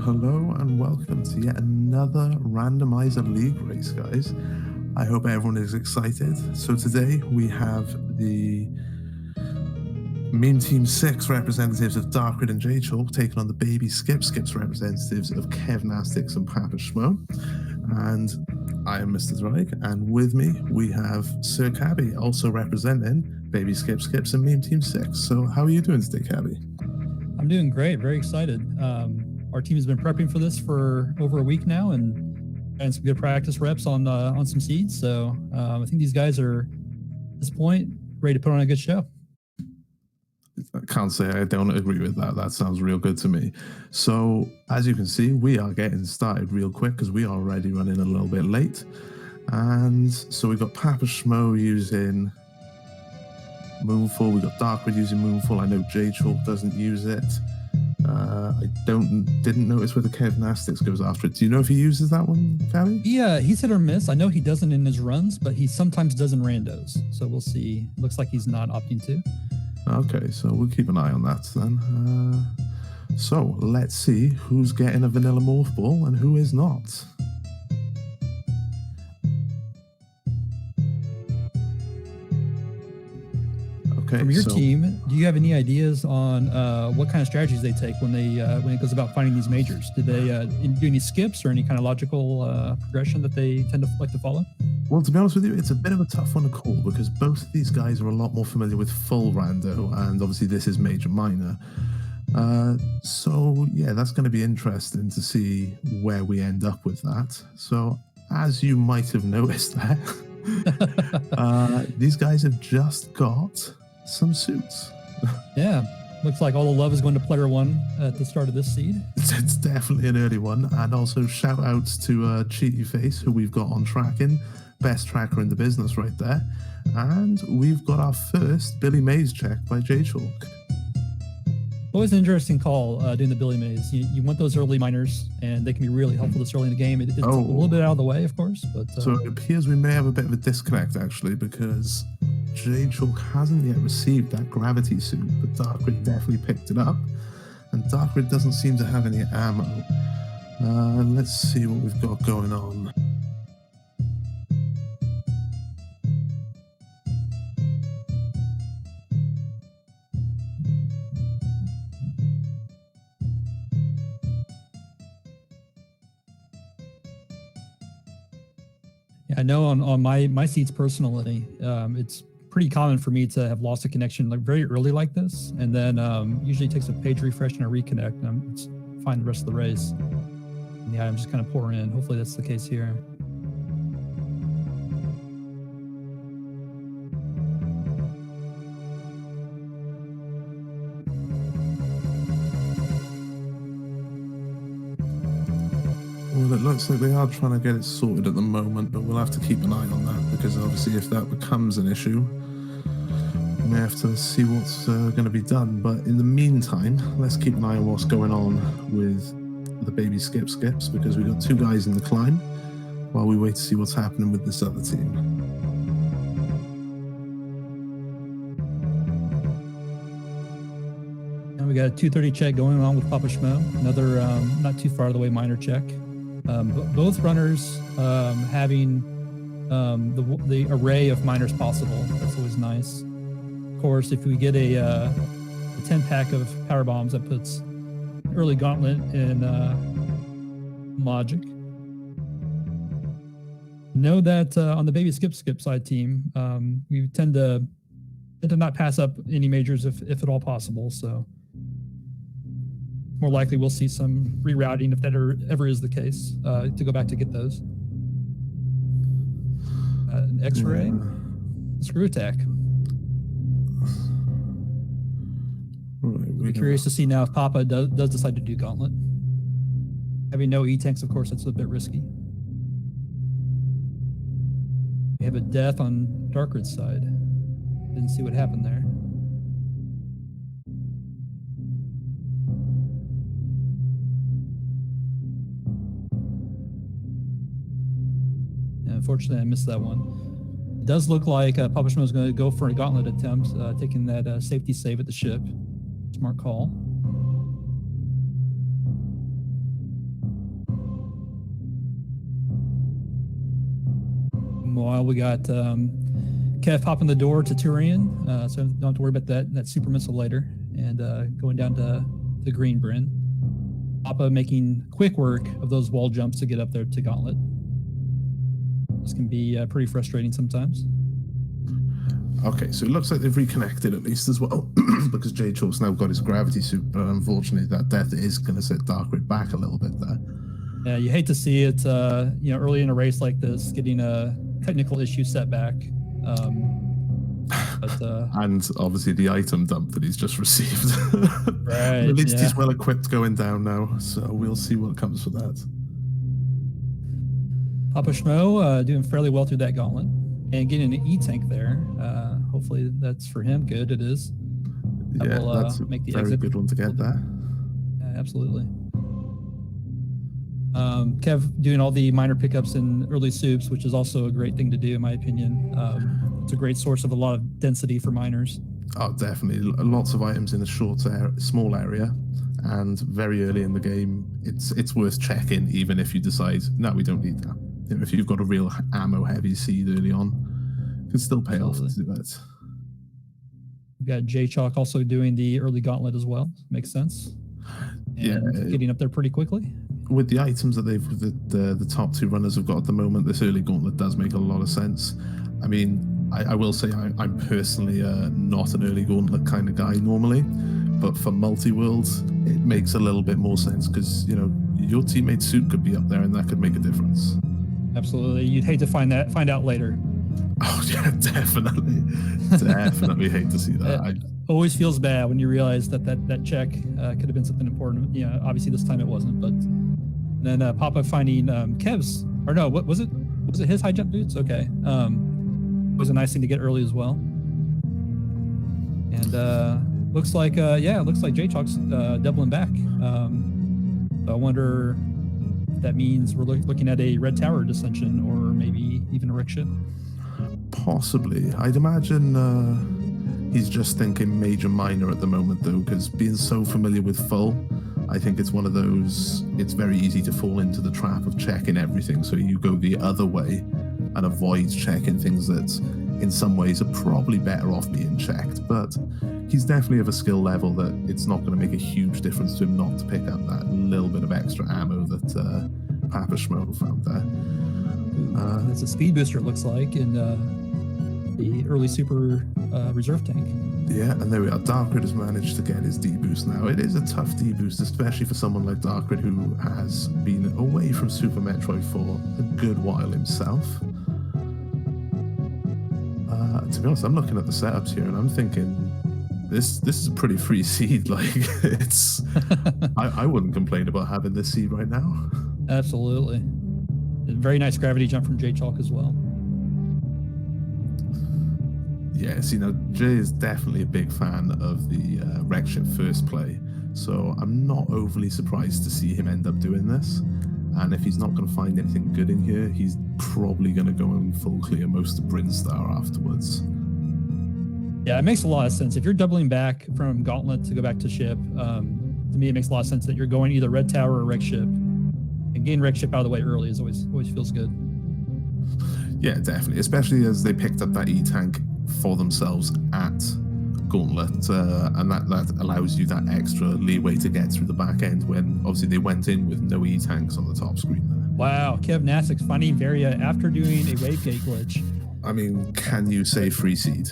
Hello and welcome to yet another Randomizer League race, guys. I hope everyone is excited. So today we have the Meam Team 6 representatives of Darkrid and J-Chalk taking on the BabySkipSkips representatives of Kevnastix and Papa Schmo. And I am Mr. Drake, and with me we have Sir Cabby, also representing BabySkipSkips and Meam Team 6. So how are you doing today, Cabby? I'm doing great, very excited. Our team has been prepping for this for over a week now and some good practice reps on some seeds. So I think these guys are, at this point, ready to put on a good show. I can't say I don't agree with that. That sounds real good to me. So as you can see, we are getting started real quick because we are already running a little bit late. And so we've got Papa Schmo using Moonfall. We've got Darkrid using Moonfall. I know J-Chalk doesn't use it. I didn't notice where the Kevnastix goes after it. Do you know if he uses that one, Cabby? Yeah, he's hit or miss. I know he doesn't in his runs, but he sometimes does in randos. So we'll see. Looks like he's not opting to. Okay, so we'll keep an eye on that then. So let's see who's getting a vanilla morph ball and who is not. Okay, from your team, do you have any ideas on what kind of strategies they take when it goes about finding these majors? Did they do any skips or any kind of logical progression that they tend to like to follow? Well, to be honest with you, it's a bit of a tough one to call because both of these guys are a lot more familiar with full rando, and obviously this is major minor. So yeah, that's going to be interesting to see where we end up with that. So as you might have noticed there, these guys have just got some suits. Yeah, looks like all the love is going to player one at the start of this seed. It's definitely an early one, and also shout outs to Cheaty Face, who we've got on tracking, best tracker in the business right there. And we've got our first Billy Mays check by J-Chalk. Always an interesting call doing the Billy Mays. You want those early minors, and they can be really helpful this early in the game. It's a little bit out of the way, of course. But so it appears we may have a bit of a disconnect, actually, because J-Chalk hasn't yet received that gravity suit, but Darkrid definitely picked it up. And Darkrid doesn't seem to have any ammo. Let's see what we've got going on. I know on my seats personally, it's pretty common for me to have lost a connection like very early like this, and then usually takes a page refresh and a reconnect, and it's fine the rest of the race. And yeah, I'm just kind of pouring in. Hopefully that's the case here. Well, it looks like they are trying to get it sorted at the moment, but we'll have to keep an eye on that because obviously if that becomes an issue, we may have to see what's going to be done. But in the meantime, let's keep an eye on what's going on with the BabySkipSkips because we've got two guys in the climb while we wait to see what's happening with this other team. And we got a 230 check going on with Papa Schmo, another not too far away minor check. Both runners having the array of minors possible. That's always nice. Of course, if we get a 10-pack of power bombs, that puts early gauntlet in logic. Know that on the BabySkipSkip side team, we tend to not pass up any majors if at all possible. So more likely we'll see some rerouting if that ever is the case to go back to get those. An X-ray, screw attack. Right, I'll be curious to see now if Papa does decide to do gauntlet. Having no E-tanks, of course, that's a bit risky. We have a death on Darkrid's side. Didn't see what happened there. Unfortunately, I missed that one. It does look like Papa Schmo is going to go for a gauntlet attempt, taking that safety save at the ship. Smart call. Meanwhile, we got Kev popping the door to Turian, so don't have to worry about that super missile later, and going down to the Green Bryn. Papa making quick work of those wall jumps to get up there to Gauntlet. This can be pretty frustrating sometimes. Okay, so it looks like they've reconnected at least as well, because J-Chalk's now got his gravity suit, but unfortunately that death is going to set Darkrit back a little bit there. Yeah, you hate to see it, early in a race like this, getting a technical issue setback. And obviously the item dump that he's just received. Right. At least he's well equipped going down now, so we'll see what comes for that. Papa Schmo doing fairly well through that gauntlet and getting an E-tank there. Hopefully that's for him. Good, it is. That will, that's a make the very exit. good one to get there. Yeah, absolutely. Kev doing all the minor pickups in early soups, which is also a great thing to do, in my opinion. It's a great source of a lot of density for miners. Oh, definitely. Lots of items in a small area, and very early in the game, it's worth checking, even if you decide, no, we don't need that. You know, if you've got a real ammo-heavy seed early on, it can still pay off to do it. We've got J-Chalk also doing the early gauntlet as well. Makes sense. And getting up there pretty quickly. With the items that the top two runners have got at the moment, this early gauntlet does make a lot of sense. I mean, I will say I'm personally not an early gauntlet kind of guy normally, but for multi-world, it makes a little bit more sense because, you know, your teammate's suit could be up there and that could make a difference. Absolutely. You'd hate to find out later. Oh, yeah, definitely. Definitely hate to see that. It always feels bad when you realize that check could have been something important. You know, obviously this time it wasn't, but then Papa finding Kev's, or no, what was it? Was it his high jump boots? Okay. It was a nice thing to get early as well. And looks like J-Chalk's doubling back. So I wonder if that means we're looking at a red tower dissension or maybe even a wreck ship. Possibly. I'd imagine he's just thinking major minor at the moment though, because being so familiar with full, I think it's one of those, it's very easy to fall into the trap of checking everything. So you go the other way and avoid checking things that in some ways are probably better off being checked. But he's definitely of a skill level that it's not going to make a huge difference to him not to pick up that little bit of extra ammo that Papa Schmo found there. It's a speed booster, it looks like, in the early super reserve tank. Yeah, and there we are. Darkrit has managed to get his D-boost now. It is a tough D-boost, especially for someone like Darkrit who has been away from Super Metroid for a good while himself. To be honest, I'm looking at the setups here and I'm thinking, this is a pretty free seed. Like, it's... I wouldn't complain about having this seed right now. Absolutely. A very nice gravity jump from J-Chalk as well. Yes, you know, Jay is definitely a big fan of the wreck ship first play, so I'm not overly surprised to see him end up doing this. And if he's not going to find anything good in here, he's probably going to go and full clear most of Brinstar afterwards. Yeah, it makes a lot of sense. If you're doubling back from Gauntlet to go back to ship, to me it makes a lot of sense that you're going either Red Tower or wreck ship. And getting wreck ship out of the way early is always feels good. Yeah, definitely, especially as they picked up that E-tank for themselves at Gauntlet, and that allows you that extra leeway to get through the back end when obviously they went in with no E-tanks on the top screen there. Wow, Kev Nasik finding Varia after doing a wave gate glitch. I mean, can you say free seed?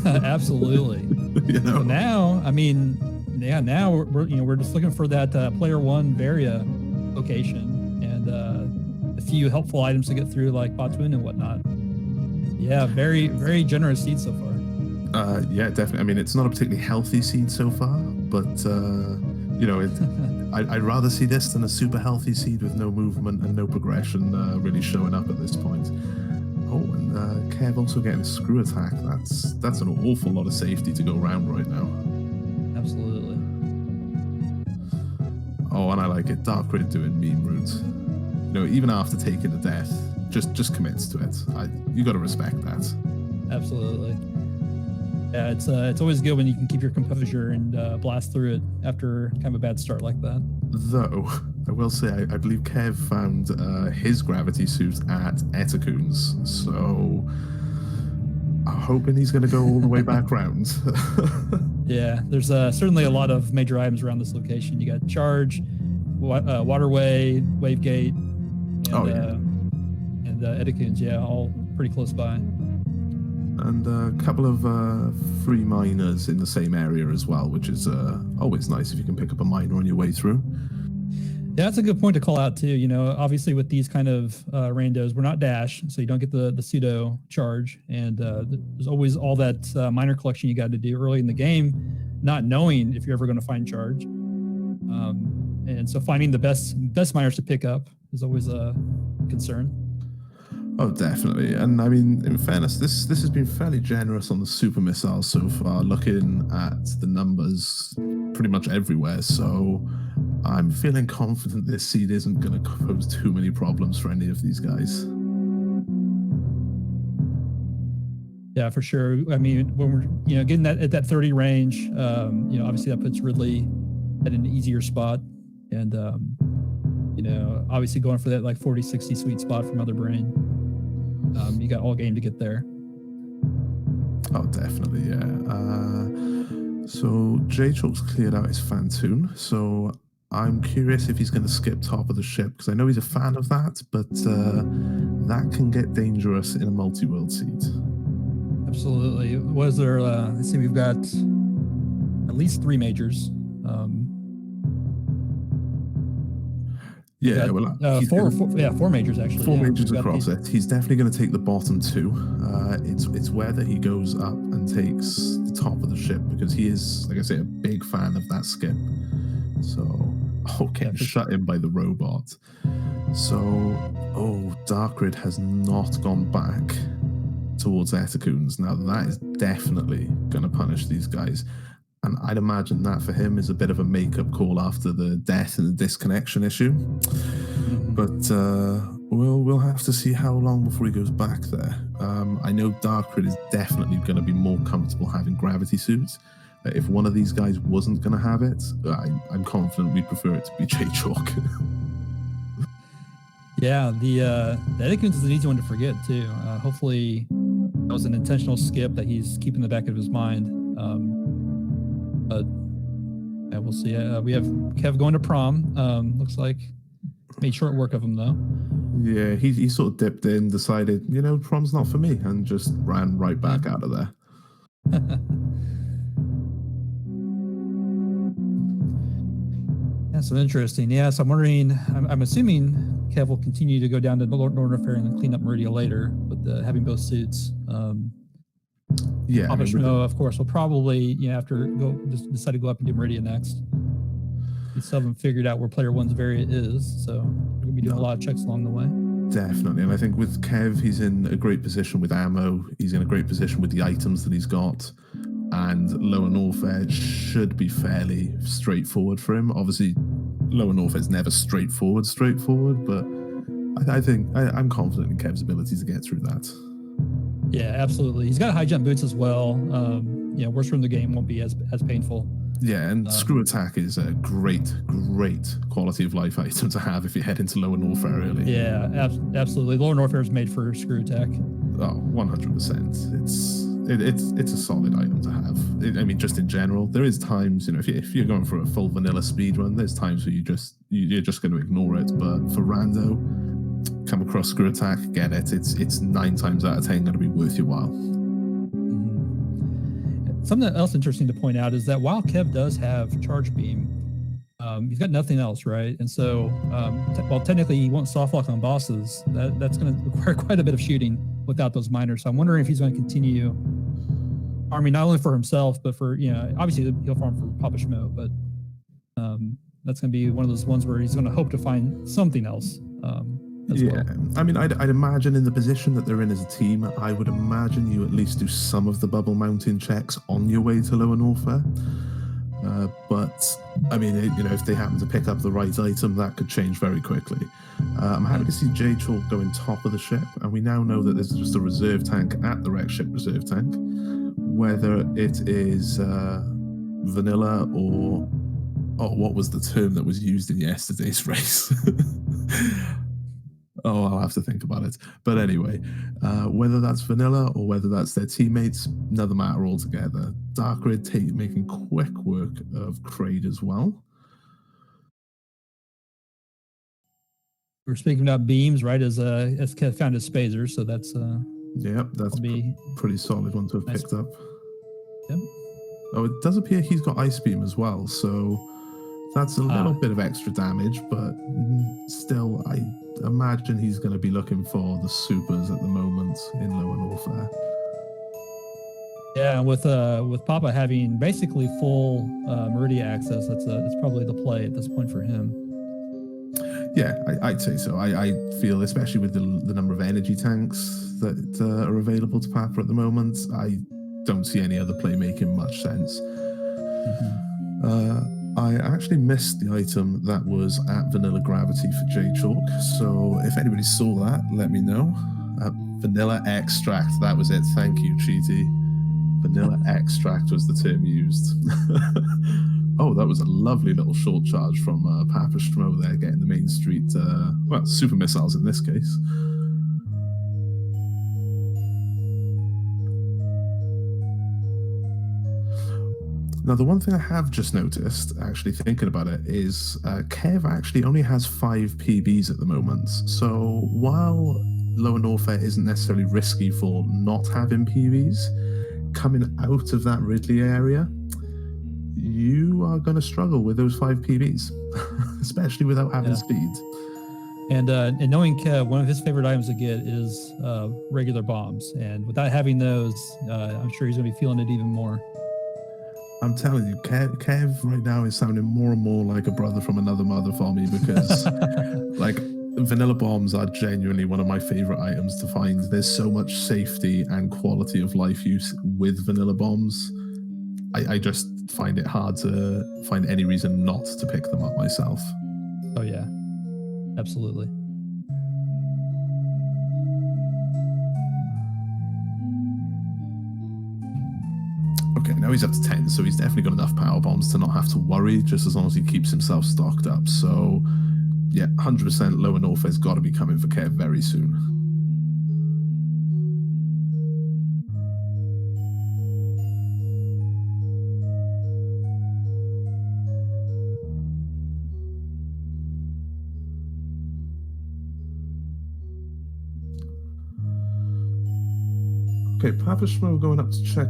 Absolutely. You know? So now, I mean, yeah, now we're just looking for that player one Varia location and a few helpful items to get through, like Batuin and whatnot. Yeah, very, very generous seed so far. Yeah, definitely. I mean, it's not a particularly healthy seed so far, but you know, I'd rather see this than a super healthy seed with no movement and no progression really showing up at this point. Oh, and Kev also getting a screw attack. That's an awful lot of safety to go around right now. Absolutely. Oh, and I like it. Darkrit doing meme routes. You know, even after taking the death, just commits to it. You got to respect that. Absolutely. Yeah, it's always good when you can keep your composure and blast through it after kind of a bad start like that. Though, I will say, I believe Kev found his gravity suit at Etacoon's, so I'm hoping he's going to go all the way back round. Yeah, there's certainly a lot of major items around this location. You got Charge, Waterway, Wavegate, and Etacoon's, yeah, all pretty close by. And a couple of free miners in the same area as well, which is always nice if you can pick up a miner on your way through. Yeah, that's a good point to call out too. You know, obviously with these kind of randos, we're not Dash, so you don't get the pseudo charge, and there's always all that miner collection you got to do early in the game, not knowing if you're ever going to find charge. And so finding the best miners to pick up is always a concern. Oh, definitely. And I mean, in fairness, this has been fairly generous on the super missiles so far, looking at the numbers pretty much everywhere. So I'm feeling confident this seed isn't going to pose too many problems for any of these guys. Yeah, for sure. I mean, when we're getting that at that 30 range, obviously that puts Ridley at an easier spot, and obviously going for that like 40-60 sweet spot from Other Brain. You got all game to get there. Oh, definitely, yeah. So J-Chalk's cleared out his Fantoon, so I'm curious if he's going to skip top of the ship, because I know he's a fan of that, but that can get dangerous in a multi-world seed. Absolutely. Was there, let's see, we've got at least 3 majors. Yeah, got, four majors actually. 4 majors across it. He's definitely going to take the bottom 2. It's whether he goes up and takes the top of the ship, because he is, like I say, a big fan of that skip. So, getting shut in by the robot. So, Darkrid has not gone back towards Etacoons. Now that is definitely going to punish these guys. And I'd imagine that for him is a bit of a make-up call after the death and the disconnection issue. But we'll have to see how long before he goes back there. I know Darkrid is definitely going to be more comfortable having gravity suits. If one of these guys wasn't going to have it, I'm confident we'd prefer it to be J-Chalk. Yeah, the Etacoons is an easy one to forget too. Hopefully that was an intentional skip that he's keeping in the back of his mind. But yeah, we'll see. We have Kev going to prom. Looks like made short work of him though. Yeah, he sort of dipped in, decided, prom's not for me, and just ran right back out of there. That's interesting. Yeah, so I'm wondering, I'm assuming Kev will continue to go down to Northern Affair and then clean up Meridia later, with having both suits. Yeah, Papa Schmo, of course, will probably, after decide to go up and do Meridia next. We still haven't figured out where player 1's variant is, so we're gonna be doing a lot of checks along the way. Definitely, and I think with Kev, he's in a great position with ammo. He's in a great position with the items that he's got, and Lower Norfair should be fairly straightforward for him. Obviously, Lower Norfair is never straightforward, but I think I'm confident in Kev's ability to get through that. Yeah, absolutely. He's got high jump boots as well. Worst from the game won't be as painful. Yeah, and Screw Attack is a great quality of life item to have if you head into Lower Norfair early. Yeah, absolutely. Lower Norfair is made for Screw Attack. Oh, 100%. It's a solid item to have. I mean, just in general, there is times, if you're going for a full vanilla speedrun, there's times where you're just going to ignore it. But for Rando, come across Screw Attack, get it. It's 9 times out of 10 going to be worth your while. Something else interesting to point out is that while Kev does have Charge Beam, he's got nothing else, right? And so, while technically he won't soft lock on bosses, that's going to require quite a bit of shooting without those miners. So I'm wondering if he's going to continue farming not only for himself, but for, obviously he'll farm for Papa Schmo, but that's going to be one of those ones where he's going to hope to find something else. Well. I mean, I'd imagine in the position that they're in as a team, I would imagine you at least do some of the bubble mounting checks on your way to Lower Norfair. But I mean, if they happen to pick up the right item, that could change very quickly. I'm happy to see J-Chalk going top of the ship, and we now know that there's just a reserve tank at the wreck ship reserve tank. Whether it is vanilla or Oh, what was the term that was used in yesterday's race? Oh, I'll have to think about it. But anyway, whether that's Vanilla or whether that's their teammates, another matter altogether. Dark Red making quick work of Kraid as well. We're speaking about beams, right? As found as Spazer, so that's Yep, that's be pretty solid one to have nice. picked up. Yep. Oh, it does appear he's got Ice Beam as well, so that's a little bit of extra damage, but still, I imagine he's going to be looking for the supers at the moment in lower warfare. Yeah, with Papa having basically full Meridia access, that's probably the play at this point for him. Yeah, I'd say so. I feel, especially with the number of energy tanks that are available to Papa at the moment, I don't see any other play making much sense. I actually missed the item that was at Vanilla Gravity for J-Chalk, so if anybody saw that, let me know. Vanilla Extract, that was it. Thank you, Cheaty. Vanilla Extract was the term used. Oh, that was a lovely little short charge from Papa Schmo there, getting the main street, well, super missiles in this case. Now, the one thing I have just noticed, actually thinking about it, is Kev actually only has 5 PBs at the moment. So while Lower Norfair isn't necessarily risky for not having PBs, coming out of that Ridley area, you are going to struggle with those 5 PBs, especially without having speed. And knowing Kev, one of his favorite items to get is regular bombs. And without having those, I'm sure he's going to be feeling it even more. I'm telling you, Kev right now is sounding more and more like a brother from another mother for me, because like vanilla bombs are genuinely one of my favorite items to find. There's so much safety and quality of life use with vanilla bombs. I just find it hard to find any reason not to pick them up myself. Oh yeah, absolutely. Okay, now he's up to 10, so he's definitely got enough power bombs to not have to worry, just as long as he keeps himself stocked up. So, yeah, 100% Lower Norfair's got to be coming for Kev very soon. Okay, Papa Schmo going up to check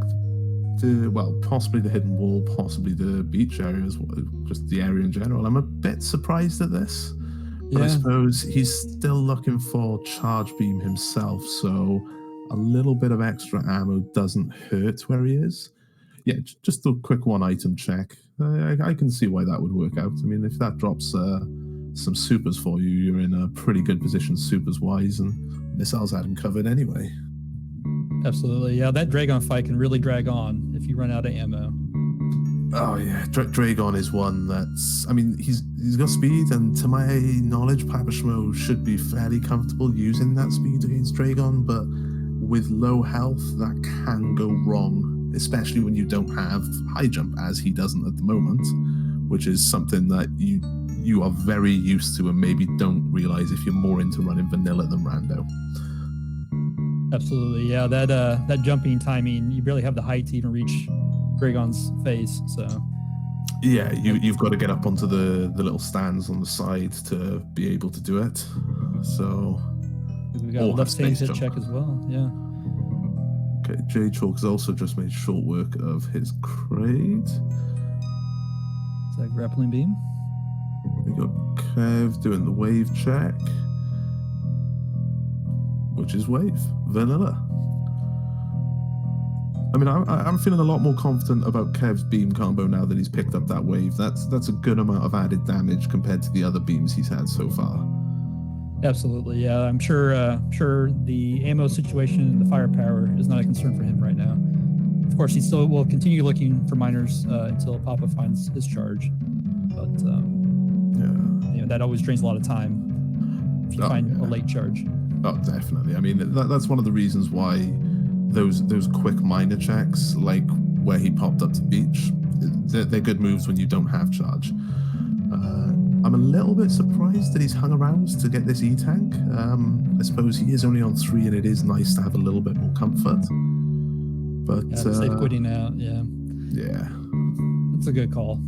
well, possibly the hidden wall, possibly the beach area as well, just the area in general. I'm a bit surprised at this, but I suppose he's still looking for charge beam himself, so a little bit of extra ammo doesn't hurt where he is. Yeah, just a quick one item check. I can see why that would work out. I mean, if that drops some supers for you, you're in a pretty good position supers wise, and missiles had him covered anyway. Absolutely, yeah. That Dragon fight can really drag on if you run out of ammo. Oh yeah, Dragon is one that's. I mean, he's got speed, and to my knowledge, Papa Schmo should be fairly comfortable using that speed against Dragon. But with low health, that can go wrong, especially when you don't have high jump, as he doesn't at the moment, which is something that you are very used to, and maybe don't realize if you're more into running vanilla than Rando. Absolutely, yeah. That jumping timing, you barely have the height to even reach Dragon's face. So yeah, you've got to get up onto the little stands on the side to be able to do it. So we got a left stage hit check as well. Yeah. Okay, J-Chalk has also just made short work of his Kraid. Is that grappling beam? We got Kev doing the wave check, which is wave vanilla. I mean, I'm feeling a lot more confident about Kev's beam combo now that he's picked up that wave. That's a good amount of added damage compared to the other beams he's had so far. Absolutely, yeah. I'm sure the ammo situation and the firepower is not a concern for him right now. Of course, he still will continue looking for miners until Papa finds his charge. But that always drains a lot of time if you find a late charge. Oh, definitely. I mean, that's one of the reasons why those quick miner checks, like where he popped up to beach, they're good moves when you don't have charge. I'm a little bit surprised that he's hung around to get this E-Tank. I suppose he is only on 3, and it is nice to have a little bit more comfort. But safe quitting out, yeah. Yeah. That's a good call.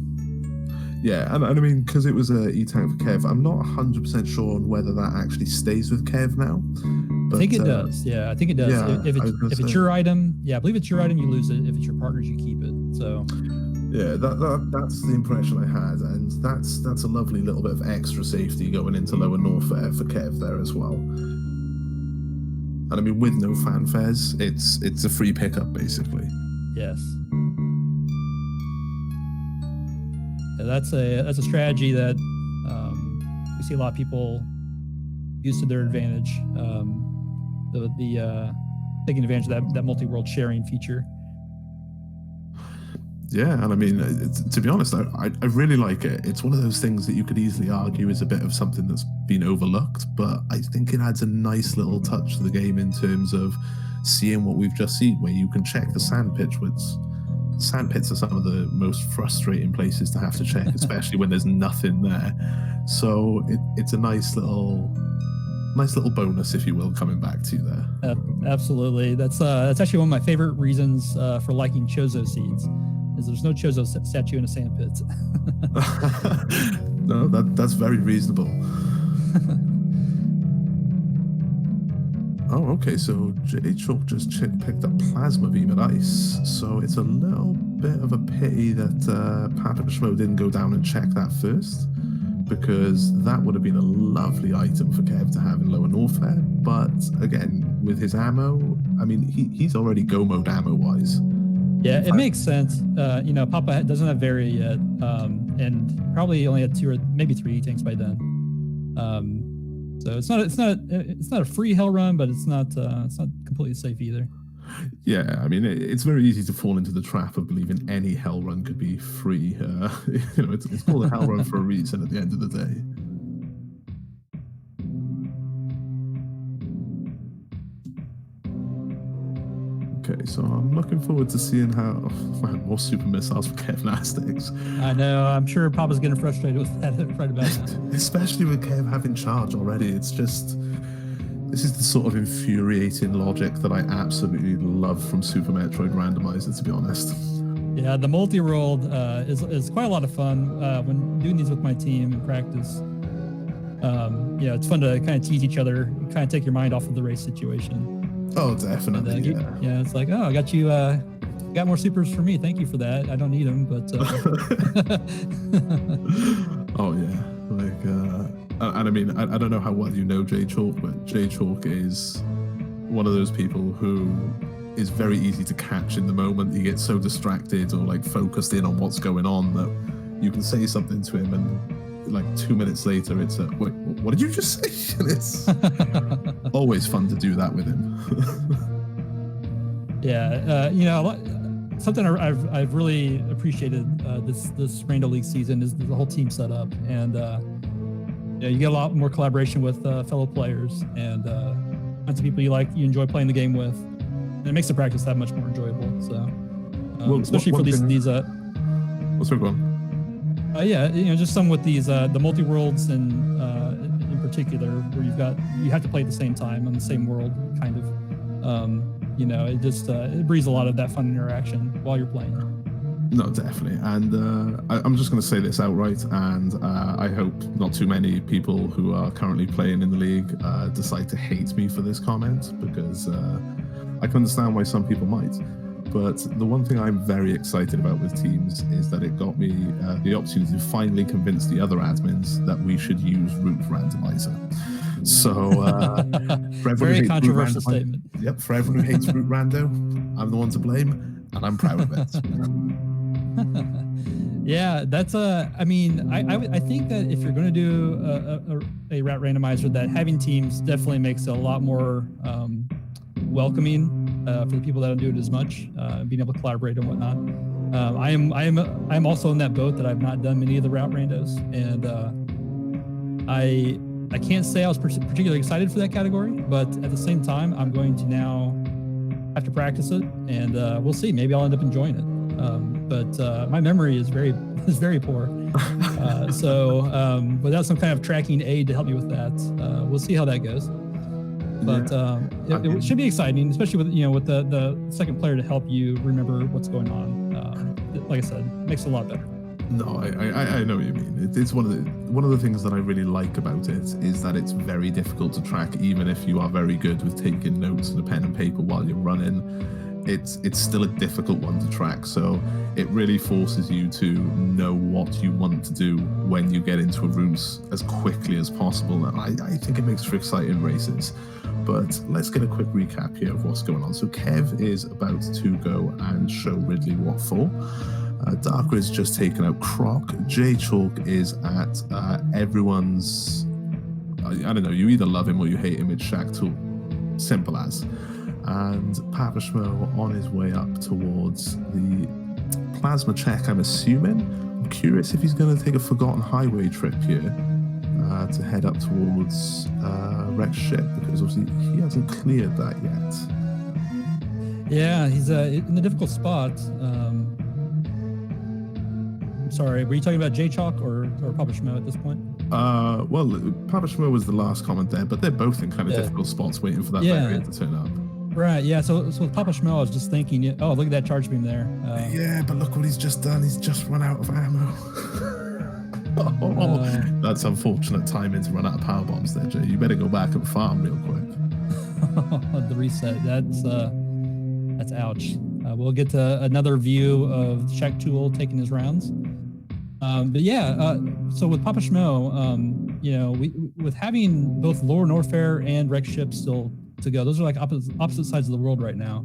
Yeah, and I mean, because it was a E-Tank for Kev, I'm not 100% sure on whether that actually stays with Kev now. But, I think it does. Yeah, I think it does. Yeah, if it's your item, yeah, I believe it's your item, you lose it. If it's your partner's, you keep it. So yeah, that's the impression I had, and that's a lovely little bit of extra safety going into Lower Norfair for Kev there as well. And I mean, with no fanfares, it's a free pickup basically. yes. Yeah, that's a strategy that we see a lot of people use to their advantage. Taking advantage of that multi-world sharing feature. Yeah, and I mean, to be honest, I really like it. It's one of those things that you could easily argue is a bit of something that's been overlooked, but I think it adds a nice little touch to the game in terms of seeing what we've just seen, where you can check the sandpits, which sandpits are some of the most frustrating places to have to check, especially when there's nothing there. So it's a nice little bonus, if you will, coming back to you there. Absolutely. That's actually one of my favorite reasons for liking Chozo seeds, is there's no Chozo statue in a sandpit. No, that's very reasonable. Oh, okay, so J-Chalk just picked up Plasma Beam at Ice, so it's a little bit of a pity that Papa Schmo didn't go down and check that first, because that would have been a lovely item for Kev to have in Lower Norfair. But again, with his ammo, I mean, he's already go mode ammo-wise. Yeah, it makes sense. Papa doesn't have Varia yet, and probably only had 2 or maybe 3 E-Tanks by then. So it's not a free hell run, but it's not completely safe either. Yeah, I mean, it's very easy to fall into the trap of believing any hell run could be free. It's called a hell run for a reason at the end of the day. Okay, so I'm looking forward to seeing how more super missiles for Kev Nastics. I know. I'm sure Papa's getting frustrated with that right about now. Especially with Kev having charge already. It's just, this is the sort of infuriating logic that I absolutely love from Super Metroid Randomizer, to be honest. Yeah, the multi-world is quite a lot of fun when doing these with my team in practice. It's fun to kind of tease each other, and kind of take your mind off of the race situation. Oh, definitely. And, yeah, it's like, oh, I got you. Got more supers for me. Thank you for that. I don't need them, but. Oh yeah, and I mean, I don't know how well you know J-Chalk, but J-Chalk is one of those people who is very easy to catch in the moment. He gets so distracted or like focused in on what's going on that you can say something to him and like 2 minutes later it's wait, what did you just say? And it's always fun to do that with him. Yeah, something I've really appreciated this Rando League season is the whole team setup, and you get a lot more collaboration with fellow players and kinds of people you enjoy playing the game with, and it makes the practice that much more enjoyable. So, especially for these. What's going on? Just some with these the multi-worlds and in particular, where you have to play at the same time on the same world, kind of. It breeds a lot of that fun interaction while you're playing. No, definitely. And I'm just going to say this outright, and I hope not too many people who are currently playing in the league decide to hate me for this comment, because I can understand why some people might. But the one thing I'm very excited about with teams is that it got me the opportunity to finally convince the other admins that we should use Root Randomizer. So, for very controversial statement. Yep, for everyone who hates Root Rando, I'm the one to blame, and I'm proud of it. Yeah, that's I think that if you're going to do a route randomizer, that having teams definitely makes it a lot more welcoming for the people that don't do it as much, being able to collaborate and whatnot. I am also in that boat that I've not done many of the route randos, and I can't say I was particularly excited for that category, but at the same time, I'm going to now have to practice it, and we'll see. Maybe I'll end up enjoying it. but my memory is very poor. So without some kind of tracking aid to help me with that, we'll see how that goes. But it should be exciting, especially with the second player to help you remember what's going on. Like I said, makes it a lot better. No, I know what you mean. It's one of the things that I really like about it is that it's very difficult to track, even if you are very good with taking notes and a pen and paper while you're running. It's still a difficult one to track, so it really forces you to know what you want to do when you get into a room as quickly as possible, and I think it makes for exciting races. But let's get a quick recap here of what's going on. So Kev is about to go and show Ridley what for. Darkrid's just taken out Croc. J-Chalk is at everyone's... I don't know, you either love him or you hate him. It's Shaq Tool. Simple as. And Papa Schmo on his way up towards the plasma check, I'm assuming. I'm curious if he's going to take a Forgotten Highway trip here to head up towards Rex Ship, because obviously he hasn't cleared that yet. Yeah, he's in a difficult spot. Sorry, were you talking about J-Chalk or Papa Schmo at this point? Well, Papa Schmo was the last comment there, but they're both in kind of difficult spots waiting for that variant to turn up. Right, yeah, so with Papa Schmo, I was just thinking, oh, look at that charge beam there. Yeah, but look what he's just done. He's just run out of ammo. That's unfortunate timing to run out of power bombs there, Jay. You better go back and farm real quick. The reset, that's ouch. We'll get to another view of Shaq Tool taking his rounds. But yeah, so with Papa Schmo, with having both Lower Norfair and Rex Ship still to go, those are like opposite sides of the world right now.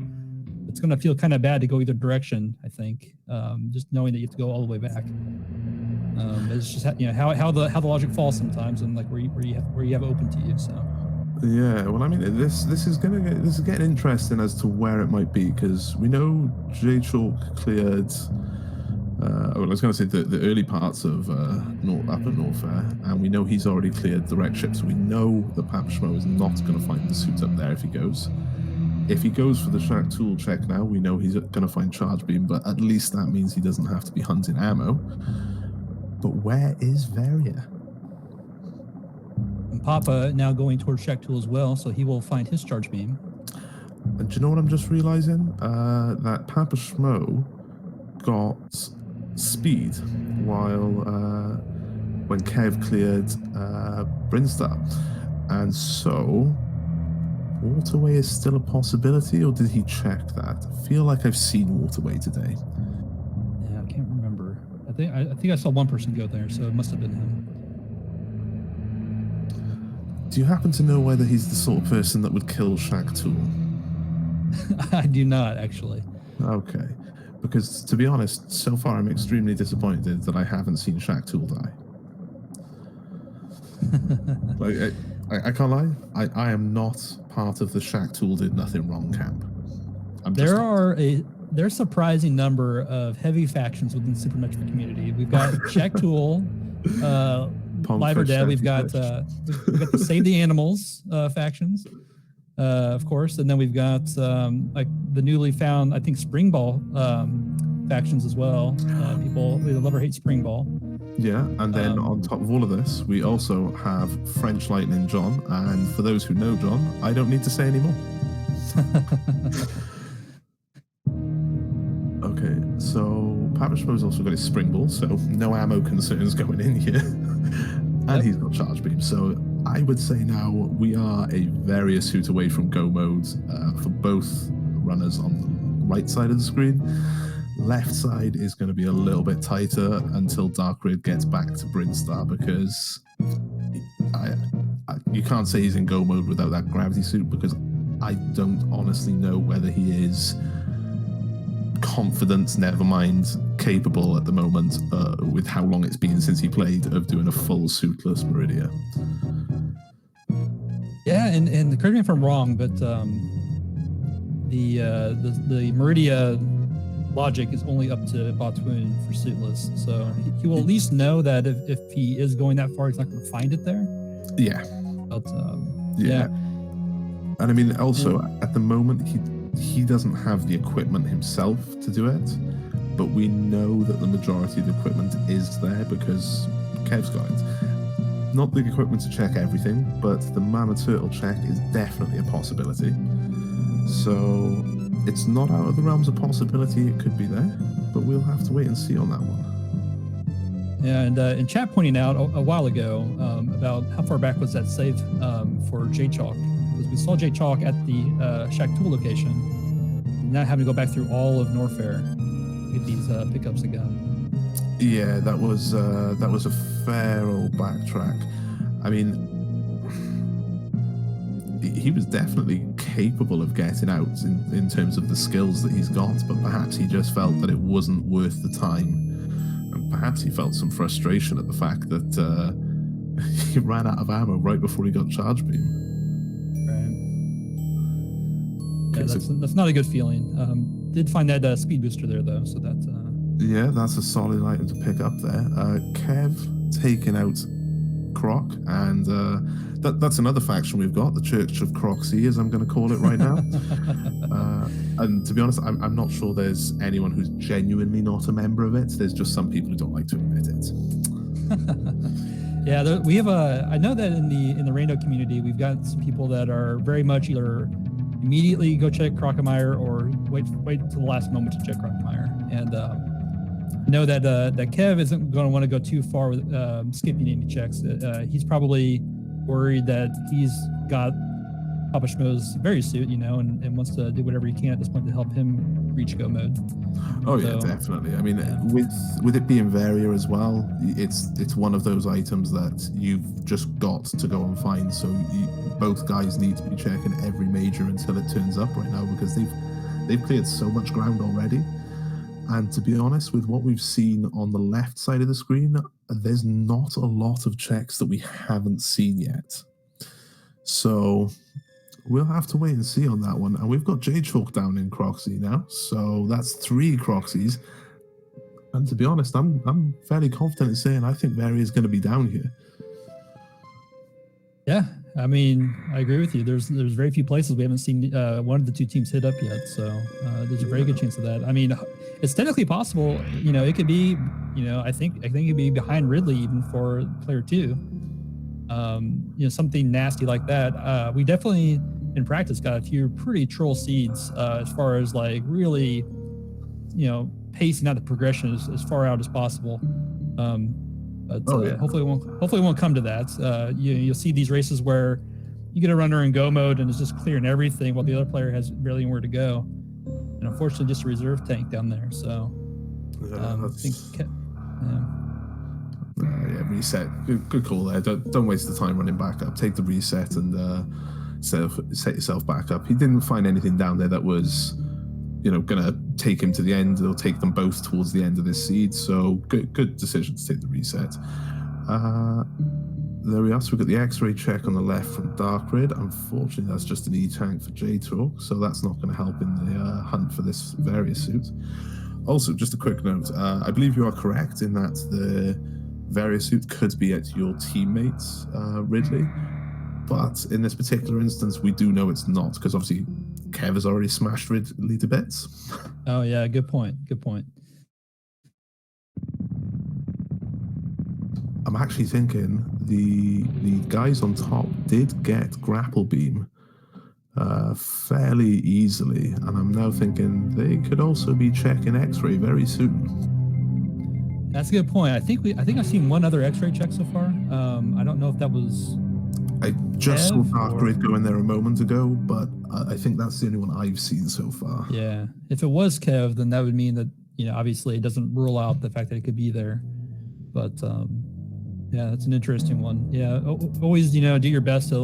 It's going to feel kind of bad to go either direction, I think, just knowing that you have to go all the way back. It's just how the logic falls sometimes, and like where you have open to you. So. Yeah, well, I mean, this is getting interesting as to where it might be, because we know J-Chalk cleared. I was going to say the early parts of Upper Norfair, and we know he's already cleared the wreck ship, so we know that Papa Schmo is not going to find the suit up there if he goes. If he goes for the Shaq Tool check now, we know he's going to find Charge Beam, but at least that means he doesn't have to be hunting ammo. But where is Varia? And Papa now going towards Shaq Tool as well, so he will find his Charge Beam. And do you know what I'm just realizing? That Papa Schmo got speed while when Kev cleared Brinstar, and so Waterway is still a possibility, or did he check that? I feel like I've seen Waterway today. Yeah, I can't remember. I think I saw one person go there, so it must have been him. Do you happen to know whether he's the sort of person that would kill Shaq Tool? I do not, actually. Okay. Because, to be honest, so far I'm extremely disappointed that I haven't seen Shaq Tool die. Like, I can't lie, I am not part of the Shaq Tool did nothing wrong camp. There's a surprising number of heavy factions within the Super Metroid community. We've got Shaq Tool, Live or Dead. We've got the Save the Animals factions. Of course, and then we've got like the newly found, I think, Spring Ball factions as well. People either love or hate Spring Ball. Yeah, and then on top of all of this, we also have French Lightning John, and for those who know John, I don't need to say anymore. Okay, so Papa Schmo's also got his Spring Ball, so no ammo concerns going in here. And he's got Charge Beam, so I would say now we are a very suit away from go mode for both runners on the right side of the screen. Left side is going to be a little bit tighter until Darkrid gets back to Brinstar, because you can't say he's in go mode without that gravity suit, because I don't honestly know whether he is confident, never mind capable at the moment, with how long it's been since he played, of doing a full suitless Meridia. Yeah, and correct me if I'm wrong, but the Meridia logic is only up to Botwoon for suitless, so he will at least know that if he is going that far, he's not going to find it there. Yeah. But yeah. And I mean, also at the moment he doesn't have the equipment himself to do it, but we know that the majority of the equipment is there because Kev's got it. Not the equipment to check everything, but the Mama Turtle check is definitely a possibility. So it's not out of the realms of possibility it could be there, but we'll have to wait and see on that one. Yeah, and in chat pointing out a while ago about how far back was that save for J-Chalk, because we saw J-Chalk at the Shack Tool location, not having to go back through all of Norfair to get these pickups again. Yeah, that was a fair old backtrack. I mean, he was definitely capable of getting out in terms of the skills that he's got, but perhaps he just felt that it wasn't worth the time. And perhaps he felt some frustration at the fact that he ran out of ammo right before he got charge beam. Right. Yeah, that's not a good feeling. Did find that speed booster there though, so that's yeah, that's a solid item to pick up there. Kev taking out Croc, and that's another faction we've got, the Church of Croxy, as I'm going to call it right now. And to be honest, I'm not sure there's anyone who's genuinely not a member of it. There's just some people who don't like to admit it. Yeah, we have I know that in the Rando community, we've got some people that are very much either immediately go check Crocomire or wait till the last moment to check Crocomire. And I know that Kev isn't going to want to go too far with skipping any checks. He's probably worried that he's got Papa Schmo's very suit, and wants to do whatever he can at this point to help him reach go mode. Oh yeah, definitely. I mean, with it being Varia as well, it's one of those items that you've just got to go and find. So both guys need to be checking every major until it turns up right now, because they've cleared so much ground already. And to be honest, with what we've seen on the left side of the screen, there's not a lot of checks that we haven't seen yet. So we'll have to wait and see on that one. And we've got J-Chalk down in Croxy now, so that's 3 Croxies. And to be honest, I'm fairly confident in saying I think Mary is going to be down here. Yeah, I mean, I agree with you. There's very few places we haven't seen one of the 2 teams hit up yet, so there's a very good chance of that. I mean, it's technically possible. It could be. I think it could be behind Ridley even for player 2. Something nasty like that. We definitely in practice got a few pretty troll seeds as far as like really, pacing out the progression as far out as possible. Hopefully it won't come to that. You'll see these races where you get a runner in go mode and it's just clearing everything while the other player has barely anywhere to go. And unfortunately, just a reserve tank down there. So I think, reset. Good call there. Don't waste the time running back up. Take the reset and set yourself back up. He didn't find anything down there that was, gonna take him to the end. It'll take them both towards the end of this seed. So good decision to take the reset. There we are. So we've got the X-ray check on the left from Dark Red. Unfortunately, that's just an E-tank for J-Talk, so that's not going to help in the hunt for this various suit. Also, just a quick note, I believe you are correct in that the various suit could be at your teammates, Ridley, but in this particular instance, we do know it's not, because obviously Kev has already smashed Ridley to bits. Oh yeah, good point. I'm actually thinking the guys on top did get grapple beam fairly easily, and I'm now thinking they could also be checking X-ray very soon. That's a good point. I think I've seen one other X-ray check so far. I don't know if that was. I just saw Dark Grid go in there a moment ago, but I think that's the only one I've seen so far. Yeah, if it was Kev, then that would mean that obviously it doesn't rule out the fact that it could be there, but. Yeah, that's an interesting one. Yeah, always, do your best to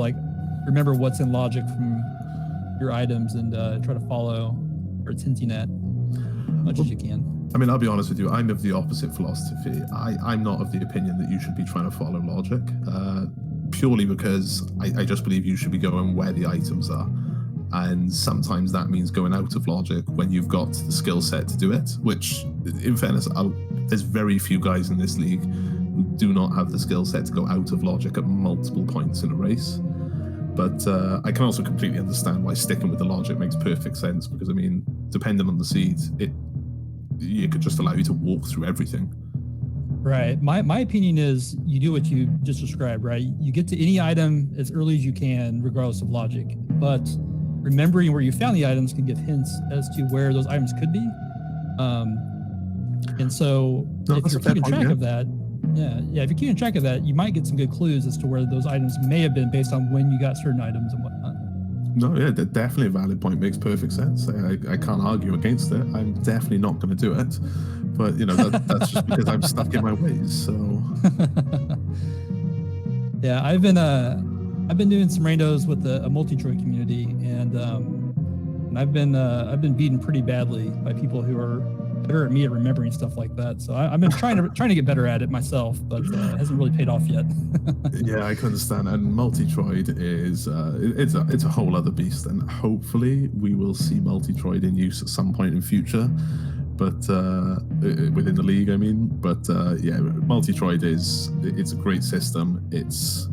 remember what's in logic from your items and try to follow where it's hinting at as much as you can. I mean, I'll be honest with you. I'm of the opposite philosophy. I'm not of the opinion that you should be trying to follow logic, purely because I just believe you should be going where the items are. And sometimes that means going out of logic when you've got the skill set to do it, which, in fairness, there's very few guys in this league who do not have the skill set to go out of logic at multiple points in a race. But I can also completely understand why sticking with the logic makes perfect sense, because, I mean, depending on the seed, it could just allow you to walk through everything. Right. My opinion is you do what you just described, right? You get to any item as early as you can, regardless of logic. But remembering where you found the items can give hints as to where those items could be. And so if you're keeping track of that, if you're keeping track of that, you might get some good clues as to where those items may have been based on when you got certain items and whatnot. No, yeah, definitely a valid point. Makes perfect sense. I can't argue against it. I'm definitely not going to do it. But, you know, that's just because I'm stuck in my ways. So, yeah, I've been doing some randos with a multi-Metroid community, and I've been beaten pretty badly by people who are better at me at remembering stuff like that. So I've been trying to get better at it myself, but it hasn't really paid off yet. Yeah, I can understand. And multi-Metroid is it's a whole other beast, and hopefully we will see multi-Metroid in use at some point in future. But within the league, I mean. But yeah, multi-Metroid it's a great system. It's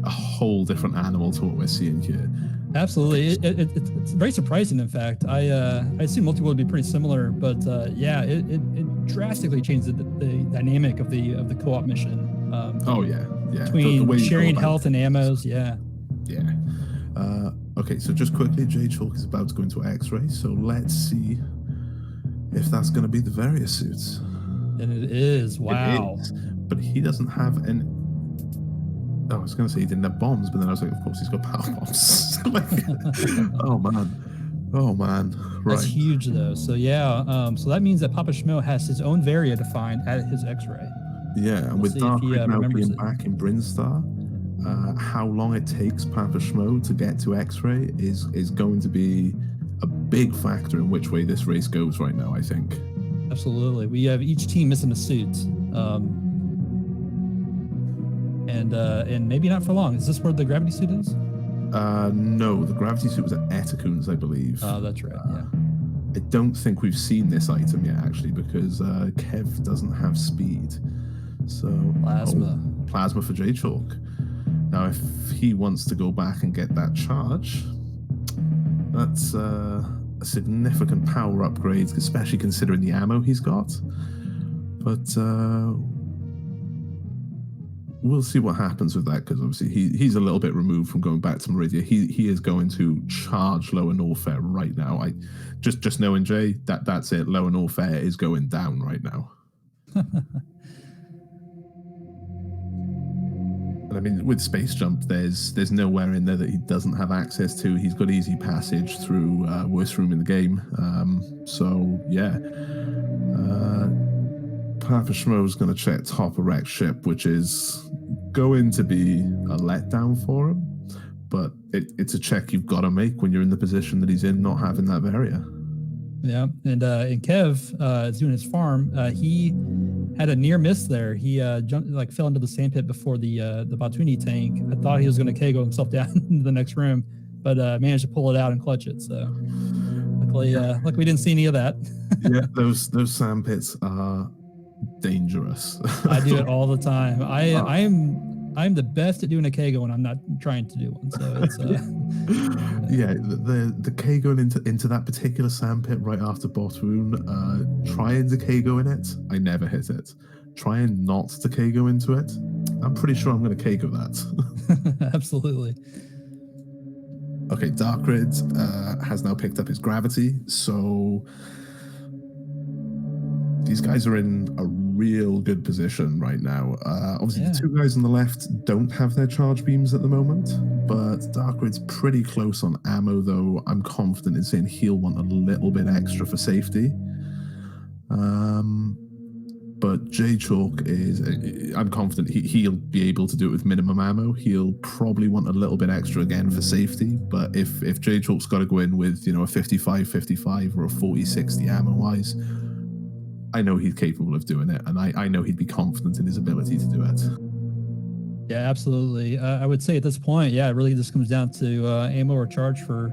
a whole different animal to what we're seeing here. Absolutely, it's very surprising. In fact, I assume multi would be pretty similar, but yeah, it drastically changed the dynamic of the co-op mission. Oh yeah, between the sharing health and ammos, yeah. Okay, so just quickly, J-Chalk is about to go into X-ray, so let's see if that's going to be the various suits. And it is. Wow. It is, but he doesn't have any. Oh, I was going to say he didn't have bombs, but then I was like, of course he's got power bombs. Oh man. Right. That's huge though. So yeah, so that means that Papa Schmo has his own Varia defined at his X-ray. Yeah, and with Dark now being back in Brinstar, how long it takes Papa Schmo to get to X-ray is going to be a big factor in which way this race goes right now, I think. Absolutely. We have each team missing a suit. And maybe not for long. Is this where the gravity suit is? No, the gravity suit was at Etacoon's, I believe. Oh, that's right, yeah. I don't think we've seen this item yet, actually, because Kev doesn't have speed. So Plasma for J-Chalk. Now, if he wants to go back and get that charge, that's a significant power upgrade, especially considering the ammo he's got. But we'll see what happens with that, because obviously he's a little bit removed from going back to Meridia. He is going to charge Lower Norfair right now. I just knowing Jay, that's it. Lower Norfair is going down right now. And I mean, with Space Jump, there's nowhere in there that he doesn't have access to. He's got easy passage through worst room in the game. So yeah. Papa Schmo's going to check top erect ship, which is going to be a letdown for him, but it's a check you've got to make when you're in the position that he's in, not having that Varia. Yeah, and Kev is doing his farm. He had a near miss there. He jumped, fell into the sandpit before the Batuni tank. I thought he was going to KO himself down into the next room, but managed to pull it out and clutch it. So luckily we didn't see any of that. Yeah, those sandpits are dangerous. I do it all the time. I'm the best at doing a K-go when I'm not trying to do one. So it's yeah, the K-go into that particular sandpit right after Botwoon, trying to K-go in it, I never hit it. Trying not to K-go into it, I'm pretty sure I'm going to K-go that. Absolutely. Okay, Darkrid has now picked up his gravity, so these guys are in a real good position right now. Obviously, the two guys on the left don't have their charge beams at the moment, but Darkrid's pretty close on ammo, though I'm confident in saying he'll want a little bit extra for safety. But J-Chalk I'm confident he'll be able to do it with minimum ammo. He'll probably want a little bit extra again for safety, but if J-Chalk's got to go in with, a 55-55 or a 40-60 ammo-wise, I know he's capable of doing it, and I know he'd be confident in his ability to do it. Yeah, absolutely. I would say at this point, it really just comes down to ammo or charge for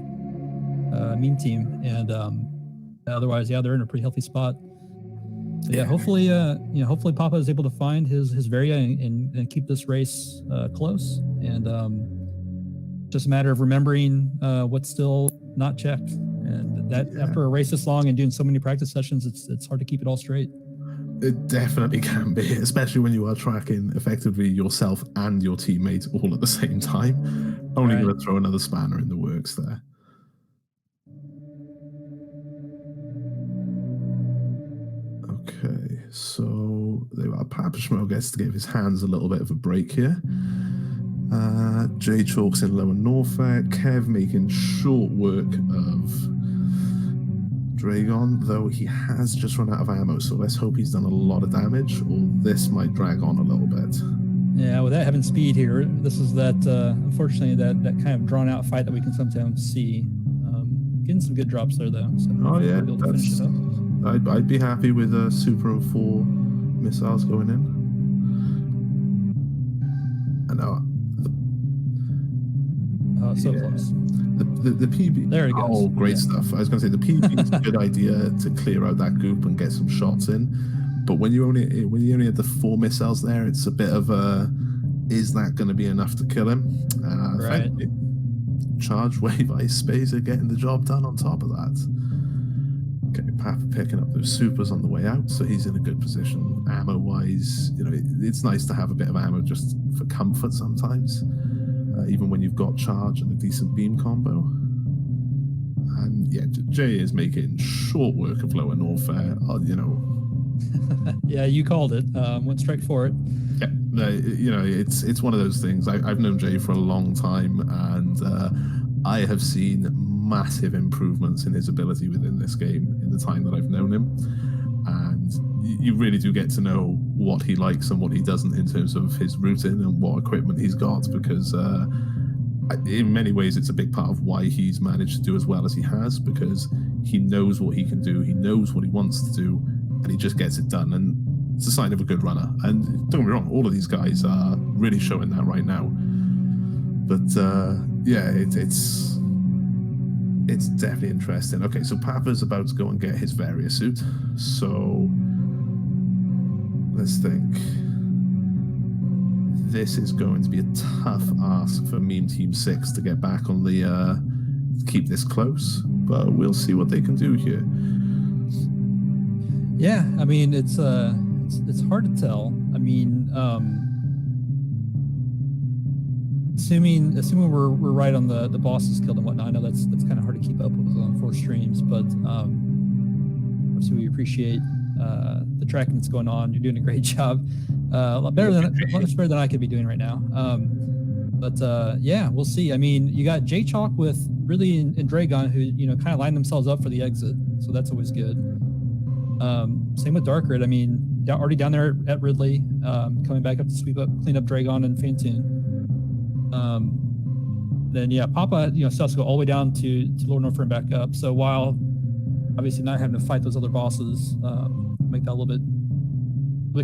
Meam team, and otherwise, they're in a pretty healthy spot. So, hopefully, hopefully Papa is able to find his Varia and keep this race close, and just a matter of remembering what's still not checked, and that after a race this long and doing so many practice sessions, it's hard to keep it all straight. It definitely can be, especially when you are tracking effectively yourself and your teammates all at the same time. Only Right. going to throw another spanner in the works there. Okay, so Papa Schmo gets to give his hands a little bit of a break here. Jay chalks in Lower Norfolk. Kev making short work of Dragon, though he has just run out of ammo, so let's hope he's done a lot of damage, or this might drag on a little bit. Yeah, without having speed here, this is that, unfortunately, that kind of drawn out fight that we can sometimes see. Getting some good drops there, though. So oh, yeah, we'll be able to finish it up. I'd be happy with Super and 4 missiles going in. And so close. The PB. There it goes. Oh, great stuff. I was going to say the PB is a good idea to clear out that goop and get some shots in. But when you only had the 4 missiles there, it's a bit of a, is that going to be enough to kill him? Right. Frankly, Charge, Wave, Ice, Space are getting the job done on top of that. Okay, Papa picking up those supers on the way out, so he's in a good position. Ammo-wise, it's nice to have a bit of ammo just for comfort sometimes. Even when you've got charge and a decent beam combo. And yeah, Jay is making short work of Lower Norfair, Yeah, you called it. Went straight for it. Yeah, it's one of those things. I've known Jay for a long time, and I have seen massive improvements in his ability within this game in the time that I've known him. And you really do get to know what he likes and what he doesn't in terms of his routing and what equipment he's got, because in many ways it's a big part of why he's managed to do as well as he has, because he knows what he can do, he knows what he wants to do, and he just gets it done. And it's a sign of a good runner. And don't get me wrong, all of these guys are really showing that right now. But yeah, it's definitely interesting. Okay, so Papa's about to go and get his Varia suit. So let's think. This is going to be a tough ask for Meme Team 6 to get back on the keep this close, but we'll see what they can do here. Yeah, I mean, it's hard to tell. I mean, assuming we're right on the bosses killed and whatnot. I know that's kind of hard to keep up with on 4 streams, but obviously we appreciate the tracking that's going on. You're doing a great job, a lot much better than I could be doing right now. But yeah, we'll see. I mean, you got J Chalk with really and Dragon, who kind of line themselves up for the exit, so that's always good. Same with Darkrid. I mean, already down there at Ridley, coming back up to clean up Dragon and Fantoon. Then yeah, Papa, still has to go all the way down to Lower Norfolk and back up. So while obviously not having to fight those other bosses, make that a little bit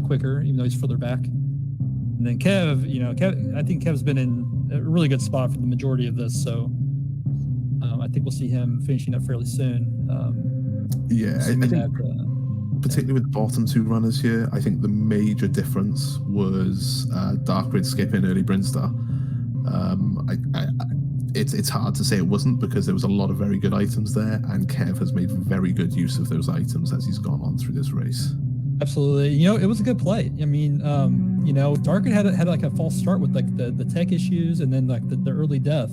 quicker, even though he's further back. And then Kev, I think Kev's been in a really good spot for the majority of this. So I think we'll see him finishing up fairly soon. Yeah, I think particularly with the bottom 2 runners here, I think the major difference was Darkrid skipping early Brinstar. It's hard to say it wasn't, because there was a lot of very good items there, and Kev has made very good use of those items as he's gone on through this race. Absolutely. It was a good play. I mean, Darkrid had like a false start with like the tech issues and then like the early death.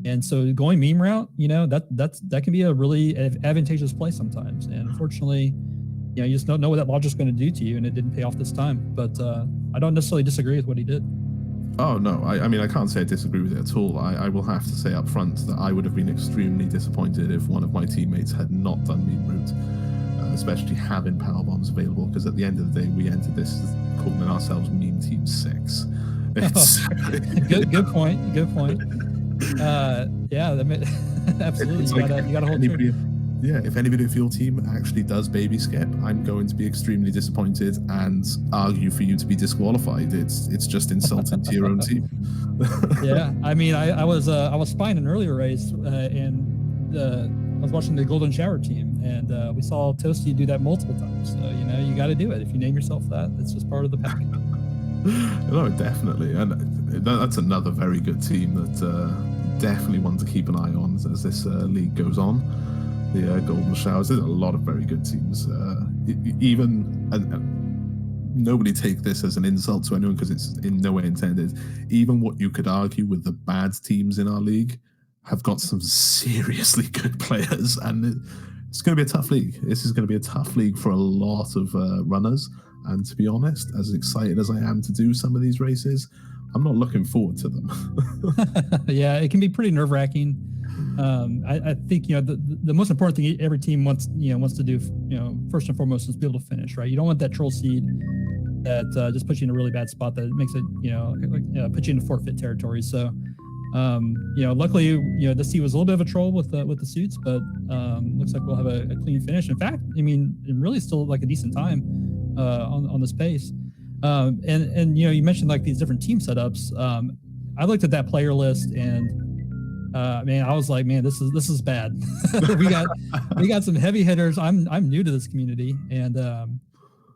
And so going meme route, that can be a really advantageous play sometimes. And unfortunately, you just don't know what that logic's going to do to you, and it didn't pay off this time. But I don't necessarily disagree with what he did. Oh, no. I mean, I can't say I disagree with it at all. I will have to say up front that I would have been extremely disappointed if one of my teammates had not done meme route, especially having power bombs available, because at the end of the day, we entered this calling ourselves Meme Team 6. It's good point. Good point. Yeah, absolutely. You gotta hold true. Yeah, if anybody of your team actually does baby skip, I'm going to be extremely disappointed and argue for you to be disqualified. It's just insulting to your own team. Yeah, I mean, I was spying an earlier race, and I was watching the Golden Shower team, and we saw Toasty do that multiple times. So you got to do it. If you name yourself that, it's just part of the package. No, definitely, and that's another very good team that definitely one to keep an eye on as this league goes on. The Golden Showers, there's a lot of very good teams. Nobody take this as an insult to anyone because it's in no way intended. Even what you could argue with the bad teams in our league have got some seriously good players, and it's going to be a tough league. This is going to be a tough league for a lot of runners. And to be honest, as excited as I am to do some of these races, I'm not looking forward to them. Yeah, it can be pretty nerve-wracking. I think the most important thing every team wants to do, first and foremost, is be able to finish, right? You don't want that troll seed that just puts you in a really bad spot that makes it puts you into forfeit territory. So luckily the seed was a little bit of a troll with the suits, but looks like we'll have a clean finish. In fact, I mean, really still like a decent time on this pace. And you mentioned like these different team setups. I looked at that player list and man, I was like, man, this is bad. we got some heavy hitters. I'm new to this community, and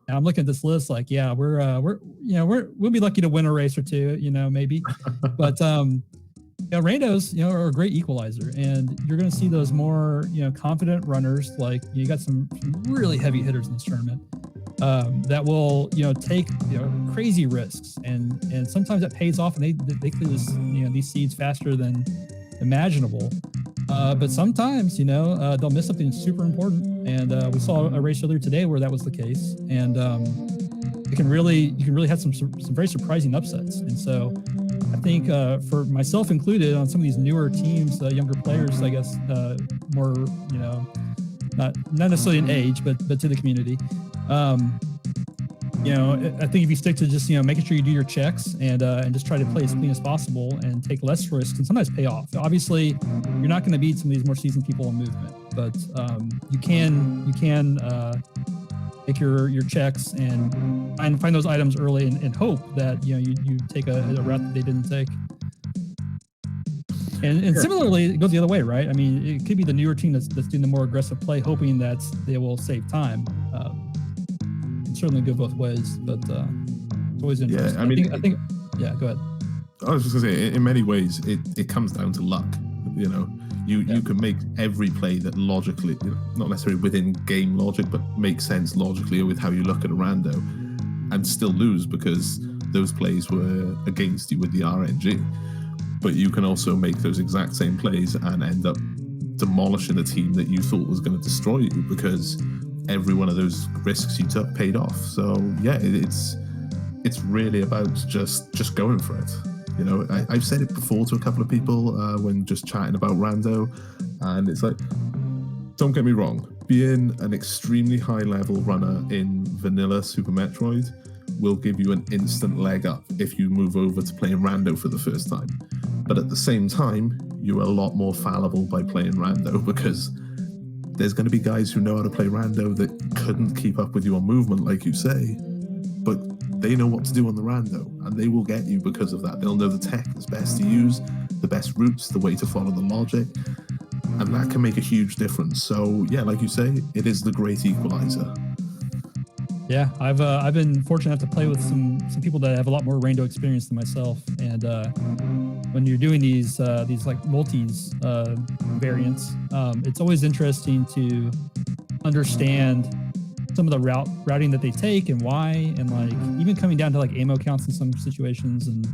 I'm looking at this list like, yeah, we'll be lucky to win a race or two, maybe. But randos, are a great equalizer, and you're going to see those more, confident runners. Like you got some really heavy hitters in this tournament that will, take crazy risks, and sometimes that pays off, and they clear this, these seeds faster than imaginable. But sometimes, they'll miss something super important, and we saw a race earlier today where that was the case, and you can really have some very surprising upsets. And so I think for myself included, on some of these newer teams, younger players, I guess, more, not necessarily in age, but to the community. I think if you stick to just, making sure you do your checks and just try to play as clean as possible and take less risks and sometimes pay off. Obviously, you're not going to beat some of these more seasoned people in movement, but you can make your checks and find those items early and hope that, you take a route that they didn't take. And similarly, it goes the other way, right? I mean, it could be the newer team that's doing the more aggressive play, hoping that they will save time. Certainly go both ways, but it's always interesting. Yeah, I think yeah, go ahead. I was just gonna say, in many ways, it comes down to luck. You can make every play that logically, not necessarily within game logic, but makes sense logically with how you look at a rando, and still lose because those plays were against you with the RNG. But you can also make those exact same plays and end up demolishing a team that you thought was going to destroy you because every one of those risks you took paid off. So yeah, it's really about just going for it. I've said it before to a couple of people when just chatting about rando, and it's like, don't get me wrong, being an extremely high level runner in vanilla Super Metroid will give you an instant leg up if you move over to playing rando for the first time. But at the same time, you're a lot more fallible by playing rando because there's going to be guys who know how to play rando that couldn't keep up with you on movement, like you say, but they know what to do on the rando, and they will get you because of that. They'll know the tech that's best to use, the best routes, the way to follow the logic, and that can make a huge difference. So yeah, like you say, it is the great equalizer. Yeah, I've been fortunate enough to play with some people that have a lot more rando experience than myself, and when you're doing these like multis variants, it's always interesting to understand some of the routing that they take and why, and like even coming down to like ammo counts in some situations, and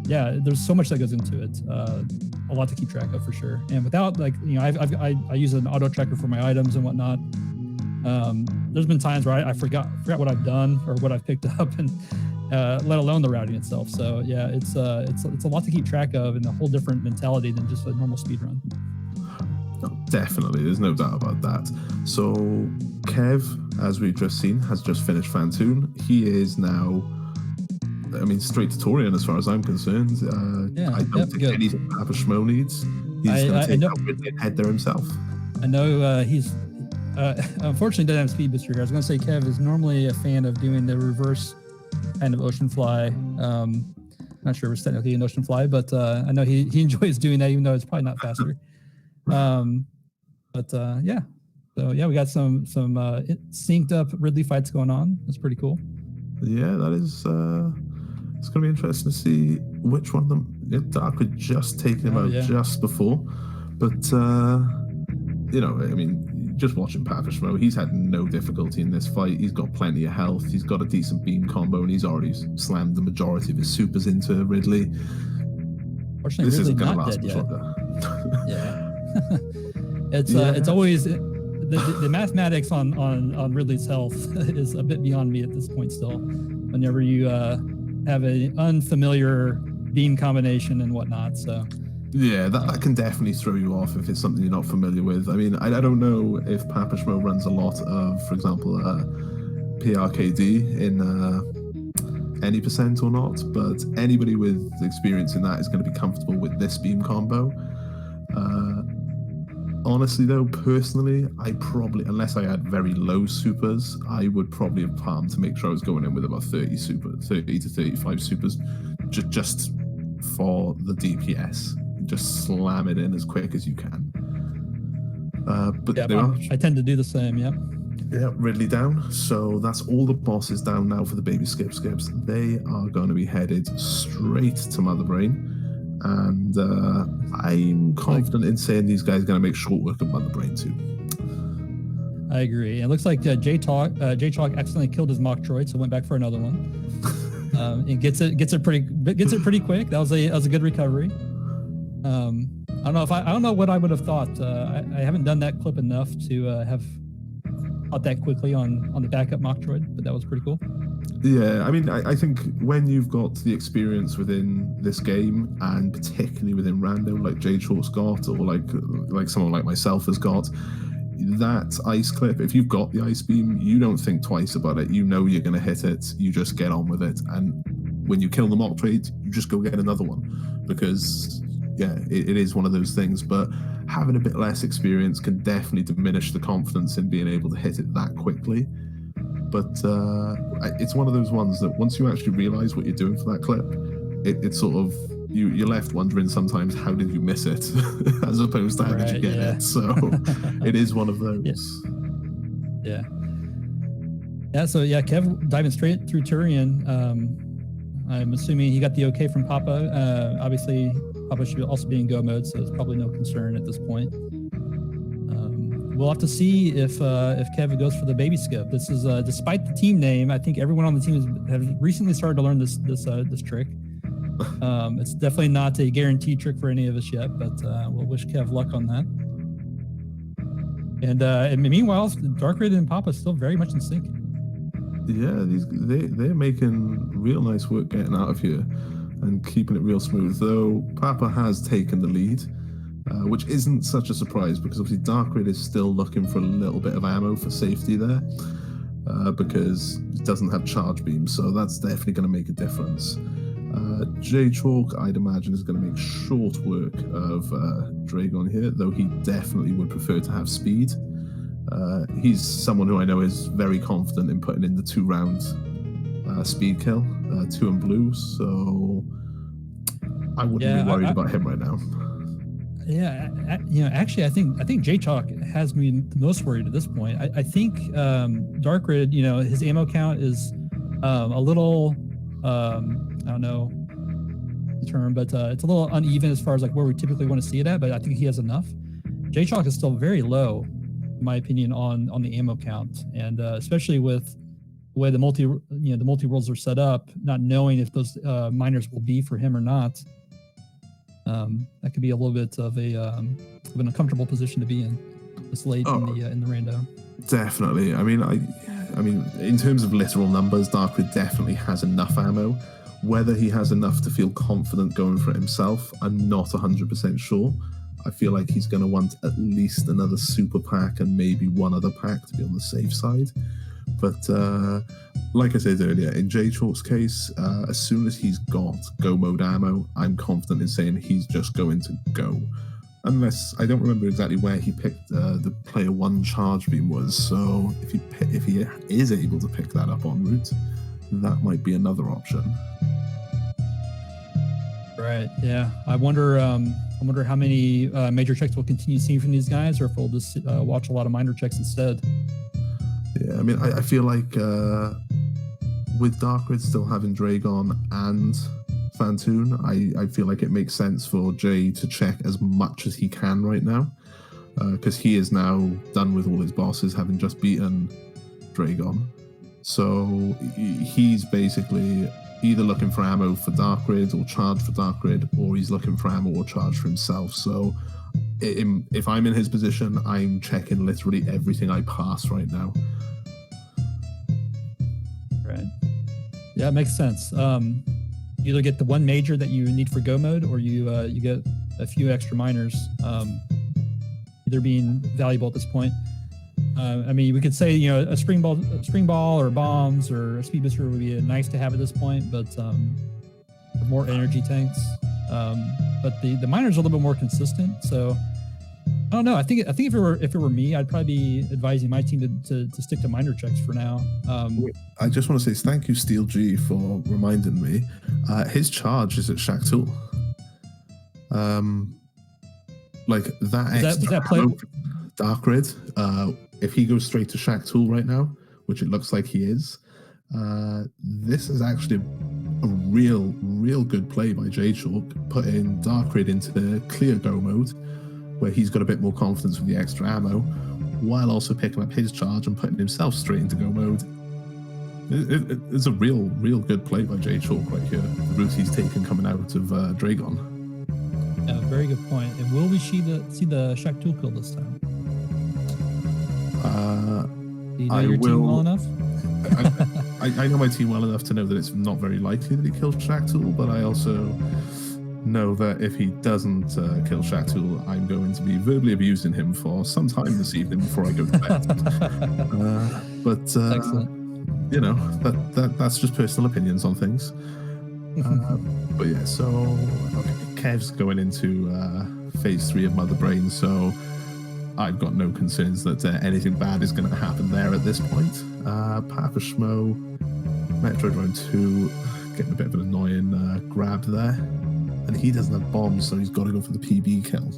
yeah, there's so much that goes into it. A lot to keep track of for sure. And without like, I use an auto tracker for my items and whatnot. There's been times where I forgot what I've done or what I've picked up, and let alone the routing itself. So yeah, it's a lot to keep track of, and a whole different mentality than just a normal speed run. No, definitely, there's no doubt about that. So Kev, as we've just seen, has just finished Fantoon. He is now, straight to Torian as far as I'm concerned. I don't think anything Papa Schmo needs. He's going to take that Ridley and head there himself. I know he's unfortunately doesn't have speed booster here. I was going to say Kev is normally a fan of doing the reverse kind of ocean fly. Not sure if it's technically an ocean fly, but I know he enjoys doing that, even though it's probably not faster. Yeah. So yeah, we got some synced up Ridley fights going on. That's pretty cool. Yeah, that is It's going to be interesting to see which one of them. Dark had just taken him out just before, but you know, I mean, just watching Papa Schmo, he's had no difficulty in this fight. He's got plenty of health. He's got a decent beam combo, and he's already slammed the majority of his supers into Ridley. Fortunately, This Ridley isn't going to not last dead much yet. longer. It's always the mathematics on Ridley's health is a bit beyond me at this point still. Whenever you have an unfamiliar beam combination and whatnot, so. Yeah, that can definitely throw you off if it's something you're not familiar with. I mean, I don't know if Papa Schmo runs a lot of, for example, PRKD in any percent or not, but anybody with experience in that is going to be comfortable with this beam combo. Honestly, though, personally, I probably, unless I had very low supers, I would probably have palmed to make sure I was going in with about 30 to 35 supers, just for the DPS. Just slam it in as quick as you can. But yeah, I tend to do the same. Yep. Yeah, Ridley down. So that's all the bosses down now for the BabySkipSkips. They are going to be headed straight to Mother Brain. And I'm confident in saying these guys are going to make short work of Mother Brain too. I agree. It looks like J-Talk accidentally killed his Metroid, so went back for another one. And gets it pretty quick. That was a good recovery. I don't know what I would have thought. I haven't done that clip enough to have thought that quickly on the backup Metroid, but that was pretty cool. Yeah, I mean, I think when you've got the experience within this game, and particularly within Rando, like J-Chalk's got, or like someone like myself has got, that ice clip, if you've got the ice beam, you don't think twice about it. You know you're going to hit it. You just get on with it. And when you kill the Metroid, you just go get another one. Because, yeah, it is one of those things. But having a bit less experience can definitely diminish the confidence in being able to hit it that quickly. But it's one of those ones that once you actually realize what you're doing for that clip, it's sort of, you're left wondering sometimes, how did you miss it? As opposed to how did you get it? So it is one of those. Yeah. So Kev diving straight through Turian. I'm assuming he got the okay from Papa. Obviously, Papa should also be in go mode, so it's probably no concern at this point. We'll have to see if Kev goes for the baby skip. This is despite the team name, I think everyone on the team has recently started to learn this trick. It's definitely not a guaranteed trick for any of us yet, but we'll wish Kev luck on that. And meanwhile, Dark Raid and Papa still very much in sync. Yeah, they're making real nice work getting out of here and keeping it real smooth. Though Papa has taken the lead. Which isn't such a surprise because obviously Dark Raid is still looking for a little bit of ammo for safety there because it doesn't have charge beams, so that's definitely going to make a difference. J-Chalk, I'd imagine, is going to make short work of Dragon here, though he definitely would prefer to have speed. He's someone who I know is very confident in putting in the 2-round speed kill, 2 and blue, so I wouldn't be worried about him right now. Yeah, actually, I think J-Chalk has me the most worried at this point. I think Dark Raid, his ammo count is a little, I don't know the term, but it's a little uneven as far as like where we typically want to see it at. But I think he has enough. J-Chalk is still very low, in my opinion, on the ammo count, and especially with the way the multi worlds are set up, not knowing if those miners will be for him or not. That could be a little bit of an uncomfortable position to be in this late in the rando. Definitely. I mean, in terms of literal numbers, Dark Raid definitely has enough ammo. Whether he has enough to feel confident going for it himself, I'm not 100% sure. I feel like he's going to want at least another super pack and maybe one other pack to be on the safe side. But like I said earlier, in J-Chalk's case, as soon as he's got go mode ammo, I'm confident in saying he's just going to go. Unless, I don't remember exactly where he picked the player 1 charge beam was, so if he is able to pick that up en route, that might be another option. Right, yeah. I wonder how many major checks we'll continue seeing from these guys, or if we'll just watch a lot of minor checks instead. Yeah, I mean, I feel like with Darkrid still having Dragon and Fantoon, I feel like it makes sense for Jay to check as much as he can right now, because he is now done with all his bosses, having just beaten Dragon. So he's basically either looking for ammo for Darkrid or charge for Darkrid, or he's looking for ammo or charge for himself. So if I'm in his position, I'm checking literally everything I pass right now. Right. Yeah, it makes sense. You either get the one major that you need for go mode, or you get a few extra minors, either being valuable at this point. I mean, we could say, you know, a spring ball or bombs or a speed booster would be nice to have at this point, but more energy tanks. But the miners are a little bit more consistent. So I don't know. I think if it were me, I'd probably be advising my team to stick to miner checks for now. I just want to say thank you, Steel G, for reminding me. His charge is at Shaktul. Like that extra Darkrid. If he goes straight to Shaktul right now, which it looks like he is, this is actually a real good play by J-Chalk, putting Darkrid into the clear go mode, where he's got a bit more confidence with the extra ammo, while also picking up his charge and putting himself straight into go mode. It's a real good play by J-Chalk right here. The route he's taken coming out of Dragon. Yeah, very good point. And will we see the Shaktul kill this time? Do you know your team well enough? I know my team well enough to know that it's not very likely that he kills Shaktul, but I also know that if he doesn't kill Shaktul, I'm going to be verbally abusing him for some time this evening before I go to bed. But you know, that's just personal opinions on things. But yeah, so okay, Kev's going into phase 3 of Mother Brain, so I've got no concerns that anything bad is going to happen there at this point. Papa Schmo, Metroid Round 2, getting a bit of an annoying grab there. And he doesn't have bombs, so he's got to go for the PB kill.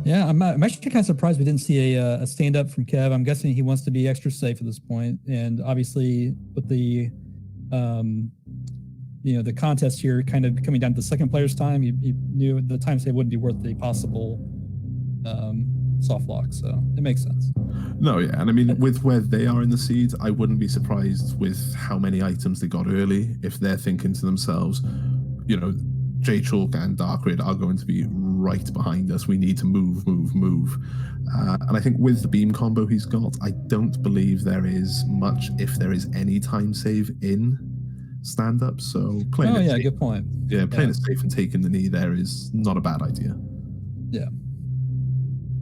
Yeah, I'm actually kind of surprised we didn't see a stand-up from Kev. I'm guessing he wants to be extra safe at this point. And obviously, with the the contest here kind of coming down to the second player's time, he knew the time save wouldn't be worth the possible soft lock, so it makes sense. No, yeah, and I mean, with where they are in the seed, I wouldn't be surprised with how many items they got early if they're thinking to themselves, you know, J-Chalk and Darkrid are going to be right behind us. We need to move. And I think with the beam combo he's got, I don't believe there is much, if there is any time save in stand-up. So playing it safe, good point. Yeah, playing it safe and taking the knee there is not a bad idea. Yeah.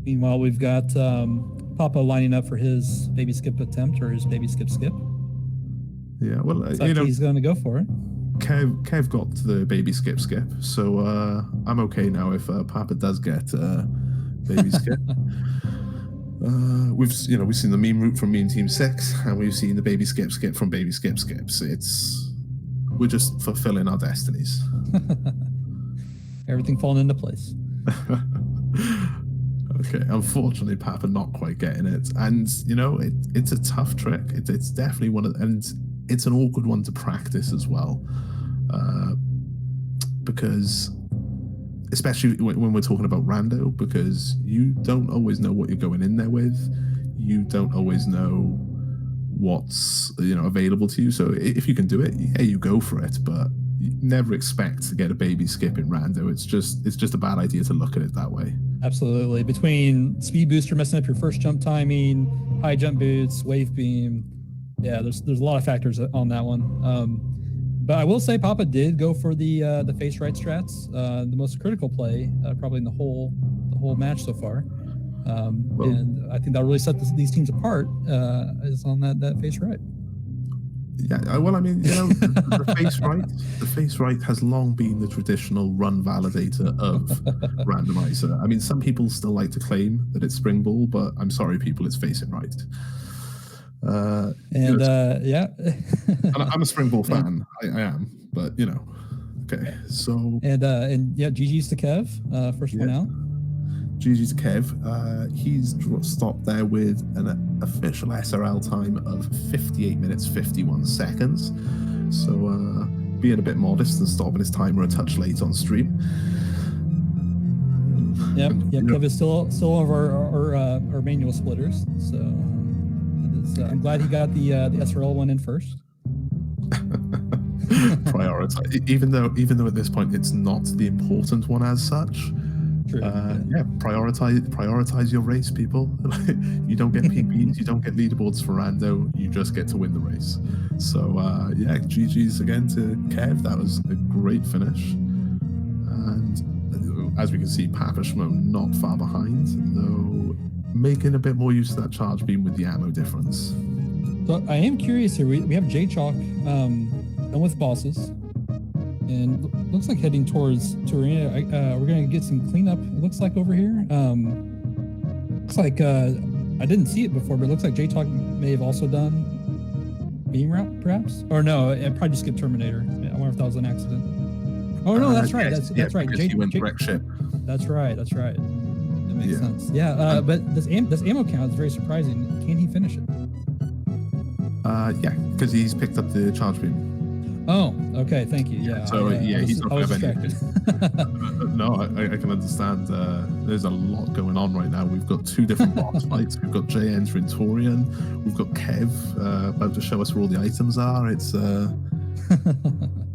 Meanwhile, we've got Papa lining up for his baby skip attempt, or his baby skip. Yeah, well, you know, he's going to go for it. Kev got the baby skip, so I'm okay now if Papa does get baby skip. We've seen the meme route from Meam Team 6, and we've seen the baby skip from BabySkipSkips. We're just fulfilling our destinies. Everything falling into place. Okay, unfortunately, Papa not quite getting it, and you know it's a tough trick. It's definitely one of, and it's an awkward one to practice as well, because especially when we're talking about Rando, because you don't always know what you're going in there with, you don't always know what's available to you. So if you can do it, yeah, you go for it, but you never expect to get a baby skip in Rando. It's just a bad idea to look at it that way. Absolutely. Between speed booster messing up your first jump timing, high jump boots, wave beam, yeah, there's a lot of factors on that one. But I will say Papa did go for the face right strats, the most critical play probably in the whole match so far. And I think that really set these teams apart is on that face right. Yeah, well, I mean, the face right has long been the traditional run validator of Randomizer. I mean, some people still like to claim that it's spring ball, but I'm sorry, people, it's facing right. Yeah. And I'm a spring ball fan. I am, but okay. So and yeah, GG's to Kev, first one out. GG to Kev. He's stopped there with an official SRL time of 58 minutes 51 seconds. So being a bit modest and stopping his timer a touch late on stream. Yep. Kev is still one of our manual splitters. So I'm glad he got the SRL one in first. Prioritize, even though at this point it's not the important one as such. True. Prioritize your race, people. You don't get PPs, you don't get leaderboards for Rando, you just get to win the race. So GG's again to Kev. That was a great finish, and as we can see, Papa Schmo not far behind, though making a bit more use of that charge beam with the ammo difference. So I am curious here. We have J-Chalk done with bosses, and looks like heading towards Turina. We're going to get some cleanup, it looks like, over here. Looks like, I didn't see it before, but it looks like J-Talk may have also done Beam Route, perhaps? Or no, it probably just skipped Terminator. I wonder if that was an accident. Oh, no, that's right. Yes, that's right. He went direct ship. That's right. That makes sense. Yeah, but this ammo count is very surprising. Can he finish it? Yeah, because he's picked up the charge beam. Oh, okay, thank you. Yeah. So he's not going to have any. No, I can understand. There's a lot going on right now. We've got two different boss fights. We've got Jay entering Torian. We've got Kev about to show us where all the items are. It's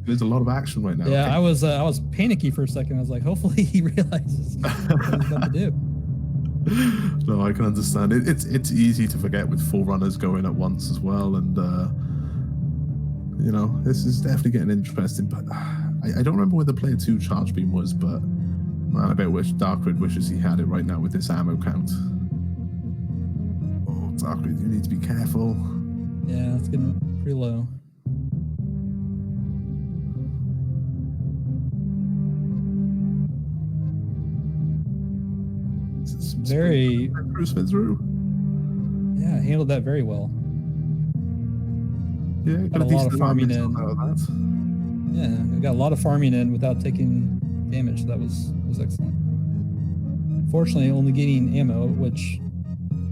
there's a lot of action right now. Yeah, okay. I was panicky for a second. I was like, hopefully he realizes what he's about to do. No, I can understand it. It's easy to forget with 4 runners going at once as well, and this is definitely getting interesting. But I don't remember where the player 2 charge beam was, but man, I bet Darkrid wishes he had it right now with this ammo count. Oh, Darkrid, you need to be careful. Yeah, it's getting pretty low. Very through. Yeah, handled that very well. Yeah, got a lot of farming in. Yeah, I got a lot of farming in without taking damage. That was excellent. Fortunately, only getting ammo, which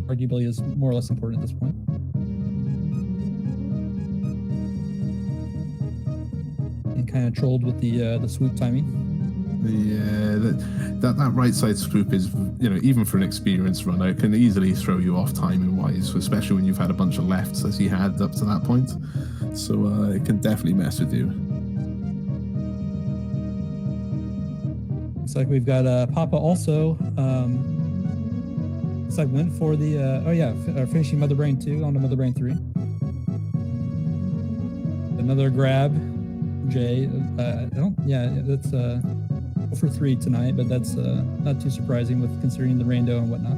arguably is more or less important at this point. And kind of trolled with the swoop timing. Yeah, that right side swoop is, even for an experienced runner, it can easily throw you off timing wise, especially when you've had a bunch of lefts as he had up to that point. So it can definitely mess with you. Looks like we've got Papa also. Looks like went for the finishing Mother Brain 2 onto Mother Brain 3. Another grab, Jay. That's for 3 tonight, but that's not too surprising with considering the rando and whatnot.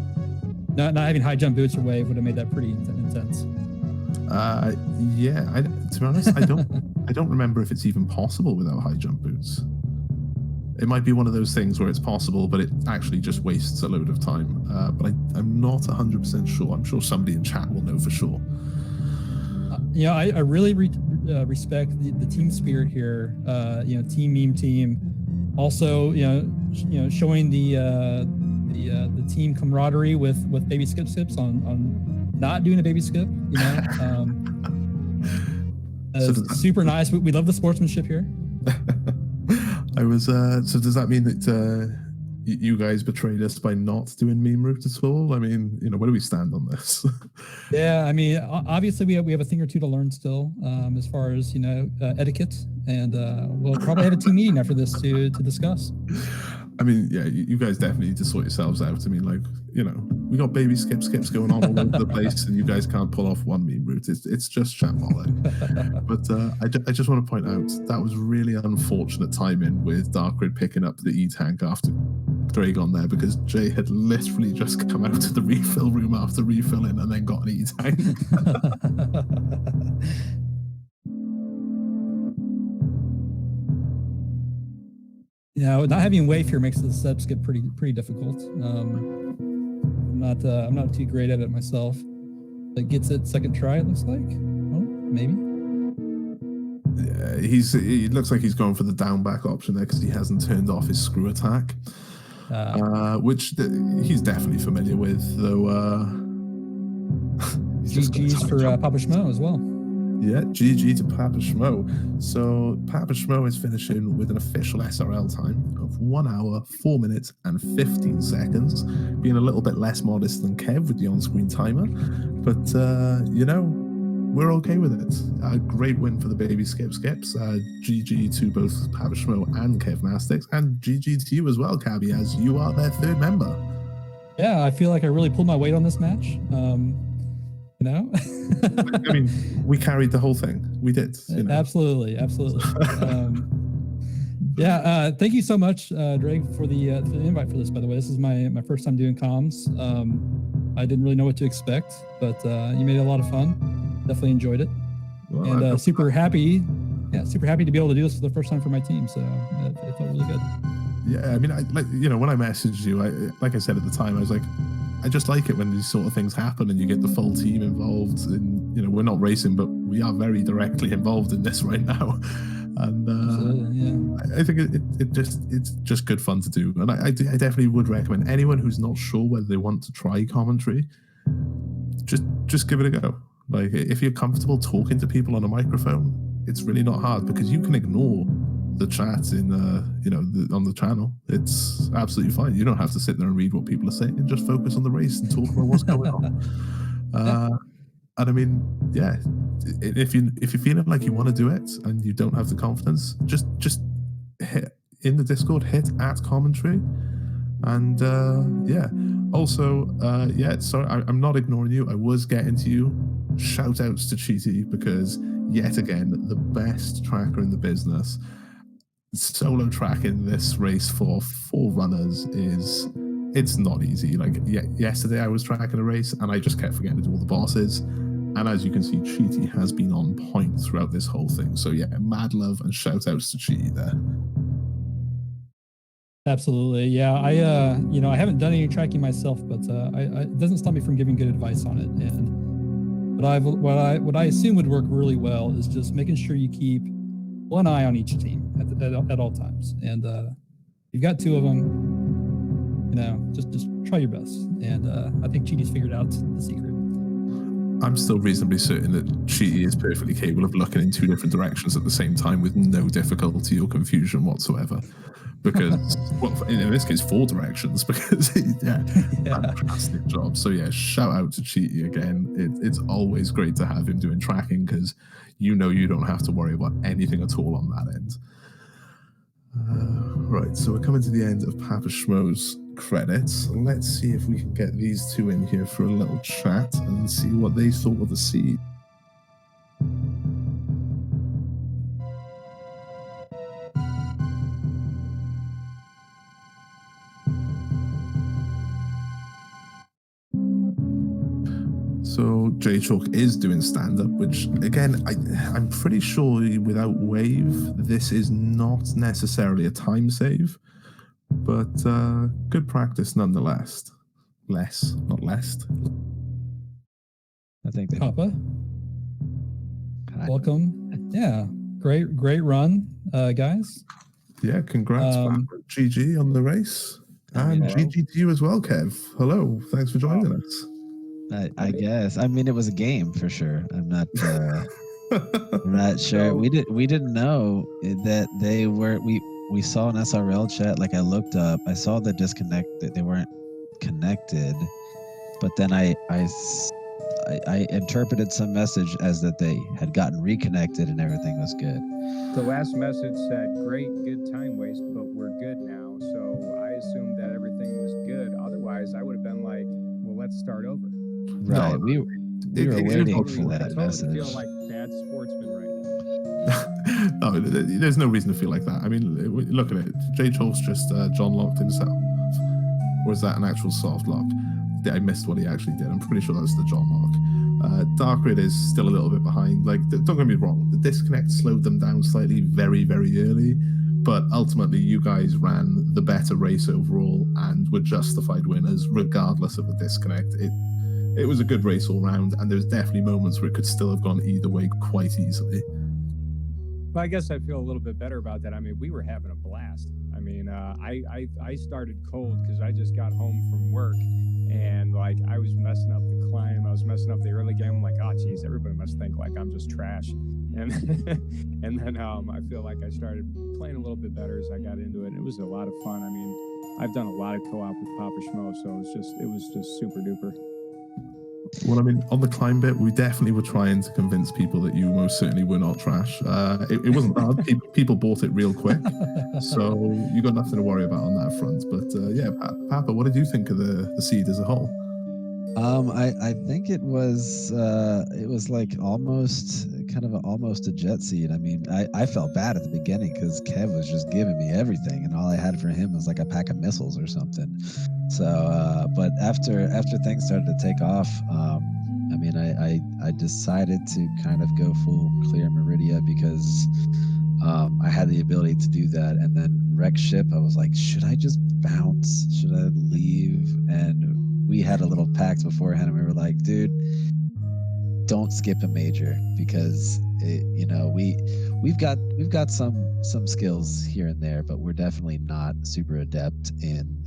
Not having high jump boots or wave would have made that pretty intense. To be honest, I don't remember if it's even possible without high jump boots. It might be one of those things where it's possible, but it actually just wastes a load of time. But I'm not 100% sure. I'm sure somebody in chat will know for sure. I really respect the team spirit here. Team Meam team. Also, showing the team camaraderie with BabySkipSkips on not doing a baby skip. Super nice. We love the sportsmanship here. I was. So does that mean that you guys betrayed us by not doing meme route at all? I mean, where do we stand on this? Yeah, I mean, obviously we have a thing or two to learn still, as far as etiquette, and we'll probably have a team meeting after this to discuss. I mean, yeah, you guys definitely need to sort yourselves out. I mean, we got BabySkipSkips going on all over the place, and you guys can't pull off one meme route. It's just shambolic. But I just want to point out that was really unfortunate timing with Darkrid picking up the E-tank after Dragon there, because Jay had literally just come out of the refill room after refilling and then got an E-tank. Yeah, not having wave here makes the steps get pretty difficult. I'm not too great at it myself. It gets it second try, it looks like. Oh, maybe. Yeah, it looks like he's going for the down back option there because he hasn't turned off his screw attack. Which he's definitely familiar with, though. GG's for Papa Schmo as well. Yeah, GG to Papa Schmo. So Papa Schmo is finishing with an official SRL time of 1 hour, 4 minutes, and 15 seconds, being a little bit less modest than Kev with the on-screen timer. But, you know, we're okay with it. A great win for the BabySkipSkips. GG to both Papa Schmo and Kev Mastix, and GG to you as well, Cabby, as you are their third member. Yeah, I feel like I really pulled my weight on this match. You know? I mean, we carried the whole thing. We did. You know? Absolutely. Yeah, thank you so much, Drake, for the invite for this, by the way. This is my first time doing comms. I didn't really know what to expect, but you made it a lot of fun. Definitely enjoyed it. Well, and super happy to be able to do this for the first time for my team. So it felt really good. Yeah, I mean, when I messaged you, like I said at the time, I was like, I just like it when these sort of things happen and you get the full team involved. And we're not racing, but we are very directly involved in this right now. And yeah. I think it's just good fun to do. And I definitely would recommend anyone who's not sure whether they want to try commentary, just give it a go. Like, if you're comfortable talking to people on a microphone, it's really not hard, because you can ignore the chat in on the channel. It's absolutely fine. You don't have to sit there and read what people are saying, and just focus on the race and talk about what's going on. And I mean, yeah, if you're feeling like you want to do it and you don't have the confidence, just hit in the Discord, hit @commentary, and yeah. Also, yeah, sorry, I'm not ignoring you. I was getting to you. Shout outs to Cheaty, because yet again, the best tracker in the business. Solo tracking this race for 4 runners it's not easy. Like, yesterday I was tracking a race and I just kept forgetting to do all the bosses. And as you can see, Cheaty has been on point throughout this whole thing. So yeah, mad love and shout outs to Cheaty there. Absolutely. Yeah. I haven't done any tracking myself, but it doesn't stop me from giving good advice on it. And what I assume would work really well is just making sure you keep one eye on each team at all times. And you've got 2 of them, just try your best. And I think Cheaty's figured out the secret. I'm still reasonably certain that Cheaty is perfectly capable of looking in 2 different directions at the same time with no difficulty or confusion whatsoever. Because, well, in this case, 4 directions, because, fantastic job. So, yeah, shout out to Cheaty again. It's always great to have him doing tracking, because you don't have to worry about anything at all on that end. Right, so we're coming to the end of Papa Schmo's credits. Let's see if we can get these 2 in here for a little chat and see what they thought of the seed. So J-Chalk is doing stand-up, which, again, I'm pretty sure without wave, this is not necessarily a time save, but good practice nonetheless. Not less. I think they Papa, welcome. Yeah, great run, guys. Yeah, congrats, GG on the race. And GG to you as well, Kev. Hello, thanks for joining us. I guess. I mean, it was a game for sure. I'm not sure. We didn't know that they were. We saw an SRL chat. Like, I looked up. I saw the disconnect, that they weren't connected. But then I interpreted some message as that they had gotten reconnected and everything was good. The last message said, "Great, good time waste, but we're good now." So I assumed that everything was good. Otherwise, I would have been like, "Well, let's start over." Right, No, we were waiting for that message. I feel like bad sportsman right now. No, there's no reason to feel like that. I mean, look at it. J-Chalk's just John locked himself. Or is that an actual soft lock? I missed what he actually did. I'm pretty sure that's the John lock. Darkrid is still a little bit behind. Like, don't get me wrong, the disconnect slowed them down slightly very, very early. But ultimately, you guys ran the better race overall and were justified winners, regardless of the disconnect. It was a good race all round, and there's definitely moments where it could still have gone either way quite easily. Well, I guess I feel a little bit better about that. I mean, we were having a blast. I mean, I started cold because I just got home from work, and like I was messing up the climb, I was messing up the early game. I'm like, oh geez, everybody must think like I'm just trash. And and then I feel like I started playing a little bit better as I got into it. And it was a lot of fun. I mean, I've done a lot of co-op with Papa Schmo, so it was just super duper. Well, I mean, on the climb bit, we definitely were trying to convince people that you most certainly were not trash. It wasn't hard. People bought it real quick, so you got nothing to worry about on that front. But yeah, Papa, what did you think of the seed as a whole? I think it was like almost a jet seed. I mean, I felt bad at the beginning because Kev was just giving me everything, and all I had for him was like a pack of missiles or something. So, but after things started to take off, I mean, I decided to kind of go full clear Meridia because I had the ability to do that, and then wreck ship. I was like, should I just bounce? Should I leave? And we had a little pact beforehand, and we were like, dude, don't skip a major because we've got some skills here and there, but we're definitely not super adept in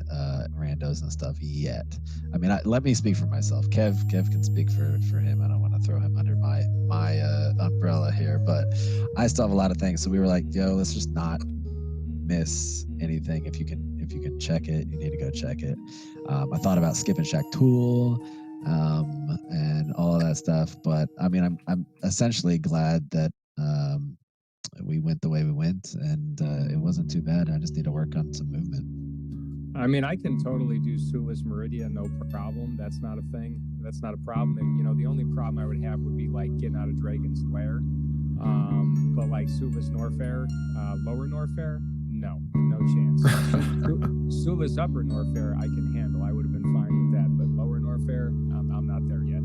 randos and stuff yet. I mean, let me speak for myself. Kev can speak for him. I don't want to throw him under my umbrella here, but I still have a lot of things. So we were like, yo, let's just not miss anything. If you can check it, you need to go check it. I thought about skipping Shack Tool and all of that stuff, but I mean, I'm essentially glad that we went the way we went, and it wasn't too bad. I just need to work on some movement. I mean, I can totally do Sulis Meridia, no problem. That's not a thing. That's not a problem. And, the only problem I would have would be like getting out of Dragon's Lair. But like Sulis Norfair, Lower Norfair, no chance. Sulis Upper Norfair, I can handle. I would have been fine with that. But Lower Norfair, I'm not there yet.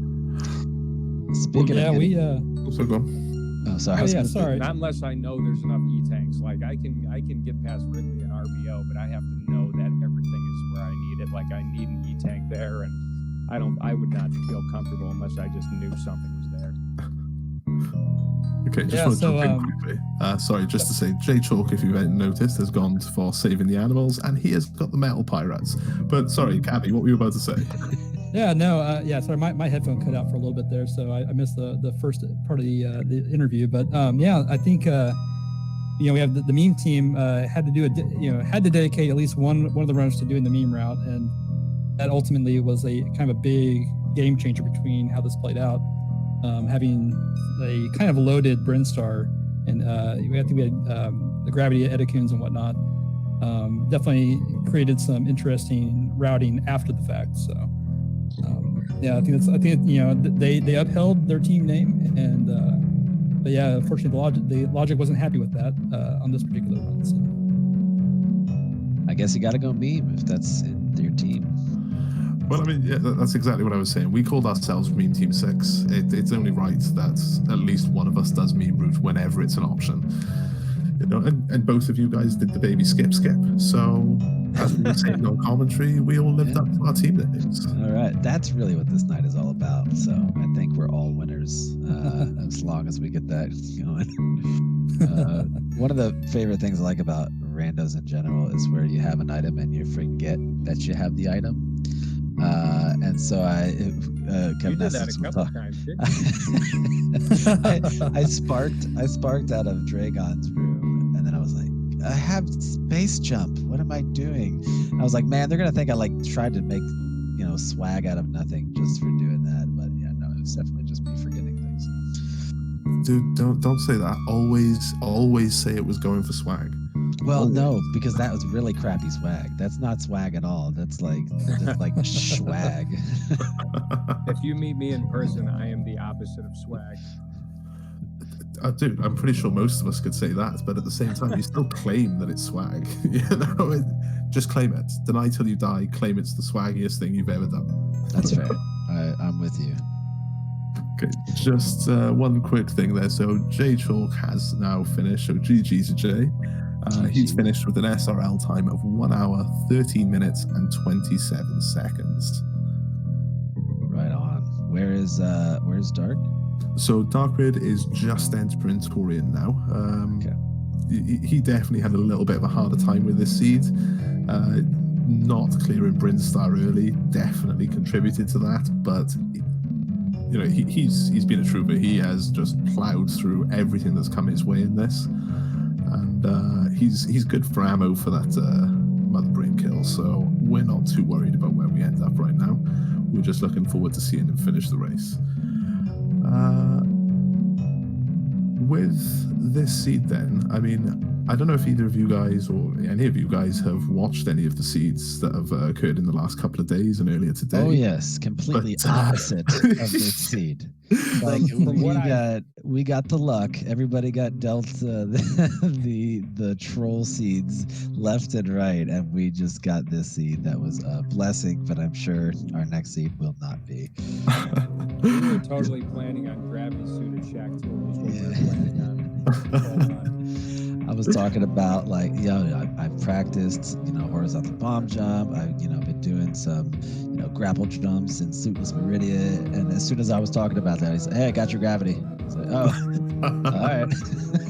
Speaking of Also go on. Oh, sorry. Sorry. Not unless I know there's enough E-tanks. Like I can get past Ridley and RBO, but I have to know that everything is where I need it. Like I need an E-tank there, and I would not feel comfortable unless I just knew something was there. Okay, just want to jump in quickly. Sorry, just to say, J Chalk, if you've noticed, has gone for saving the animals, and he has got the metal pirates. But sorry, Cabby, what were you about to say? Sorry, my headphone cut out for a little bit there, so I missed the first part of the interview. But I think we have the Meam team had to dedicate at least one of the runners to doing the Meam route, and that ultimately was a kind of a big game changer between how this played out. Having a kind of loaded Brinstar, and we had the gravity Edicoons and whatnot. Definitely created some interesting routing after the fact. So. I think they upheld their team name, and but yeah, unfortunately the logic wasn't happy with that on this particular run. So I guess you got to go Meam if that's in your team. Well, I mean, yeah, that's exactly what I was saying. We called ourselves Meam Team 6. It's only right that at least one of us does Meam route whenever it's an option. And both of you guys did the baby skip. So as we were saying on commentary, we all lived up to our team names. All right, that's really what this night is all about. So I think we're all winners as long as we get that going. One of the favorite things I like about randos in general is where you have an item and you forget that you have the item. And so Kevin, you did that a couple times, didn't you? I sparked out of Dragon's room, and then I was like, I have space jump. What am I doing? I was like, man, they're gonna think I like tried to make swag out of nothing just for doing that. But yeah, no, it's definitely just me forgetting things. Dude, don't say that. Always say it was going for swag. Well, no, because that was really crappy swag. That's not swag at all. That's like swag. If you meet me in person, I am the opposite of swag. Dude, I'm pretty sure most of us could say that, but at the same time, you still claim that it's swag. Just claim it. Deny till you die. Claim it's the swaggiest thing you've ever done. That's fair. I'm with you. Okay, just one quick thing there. So J Chalk has now finished. So GG to Jay. He's finished with an SRL time of 1 hour, 13 minutes, and 27 seconds. Right on. Where's Dark? So Dark Red is just entering Torian now. Okay. He definitely had a little bit of a harder time with this seed. Not clearing Brinstar early definitely contributed to that, but you know, he's been a trooper. He has just plowed through everything that's come his way in this, and he's good for ammo for that Mother Brain kill. So we're not too worried about where we end up right now. We're just looking forward to seeing him finish the race. With this seed, then, I mean, I don't know if either of you guys or any of you guys have watched any of the seeds that have occurred in the last couple of days and earlier today. Oh yes, completely opposite of this seed. Like we got the luck. Everybody got dealt the troll seeds left and right, and we just got this seed that was a blessing. But I'm sure our next seed will not be. We were totally planning on gravity suited Shack tools. We were planning on. I was talking about like, I've practiced, horizontal bomb jump. I've, been doing some, grapple jumps in Suitless Meridian. And as soon as I was talking about that, he said, "Hey, I got your gravity." I was like, "Oh, all right."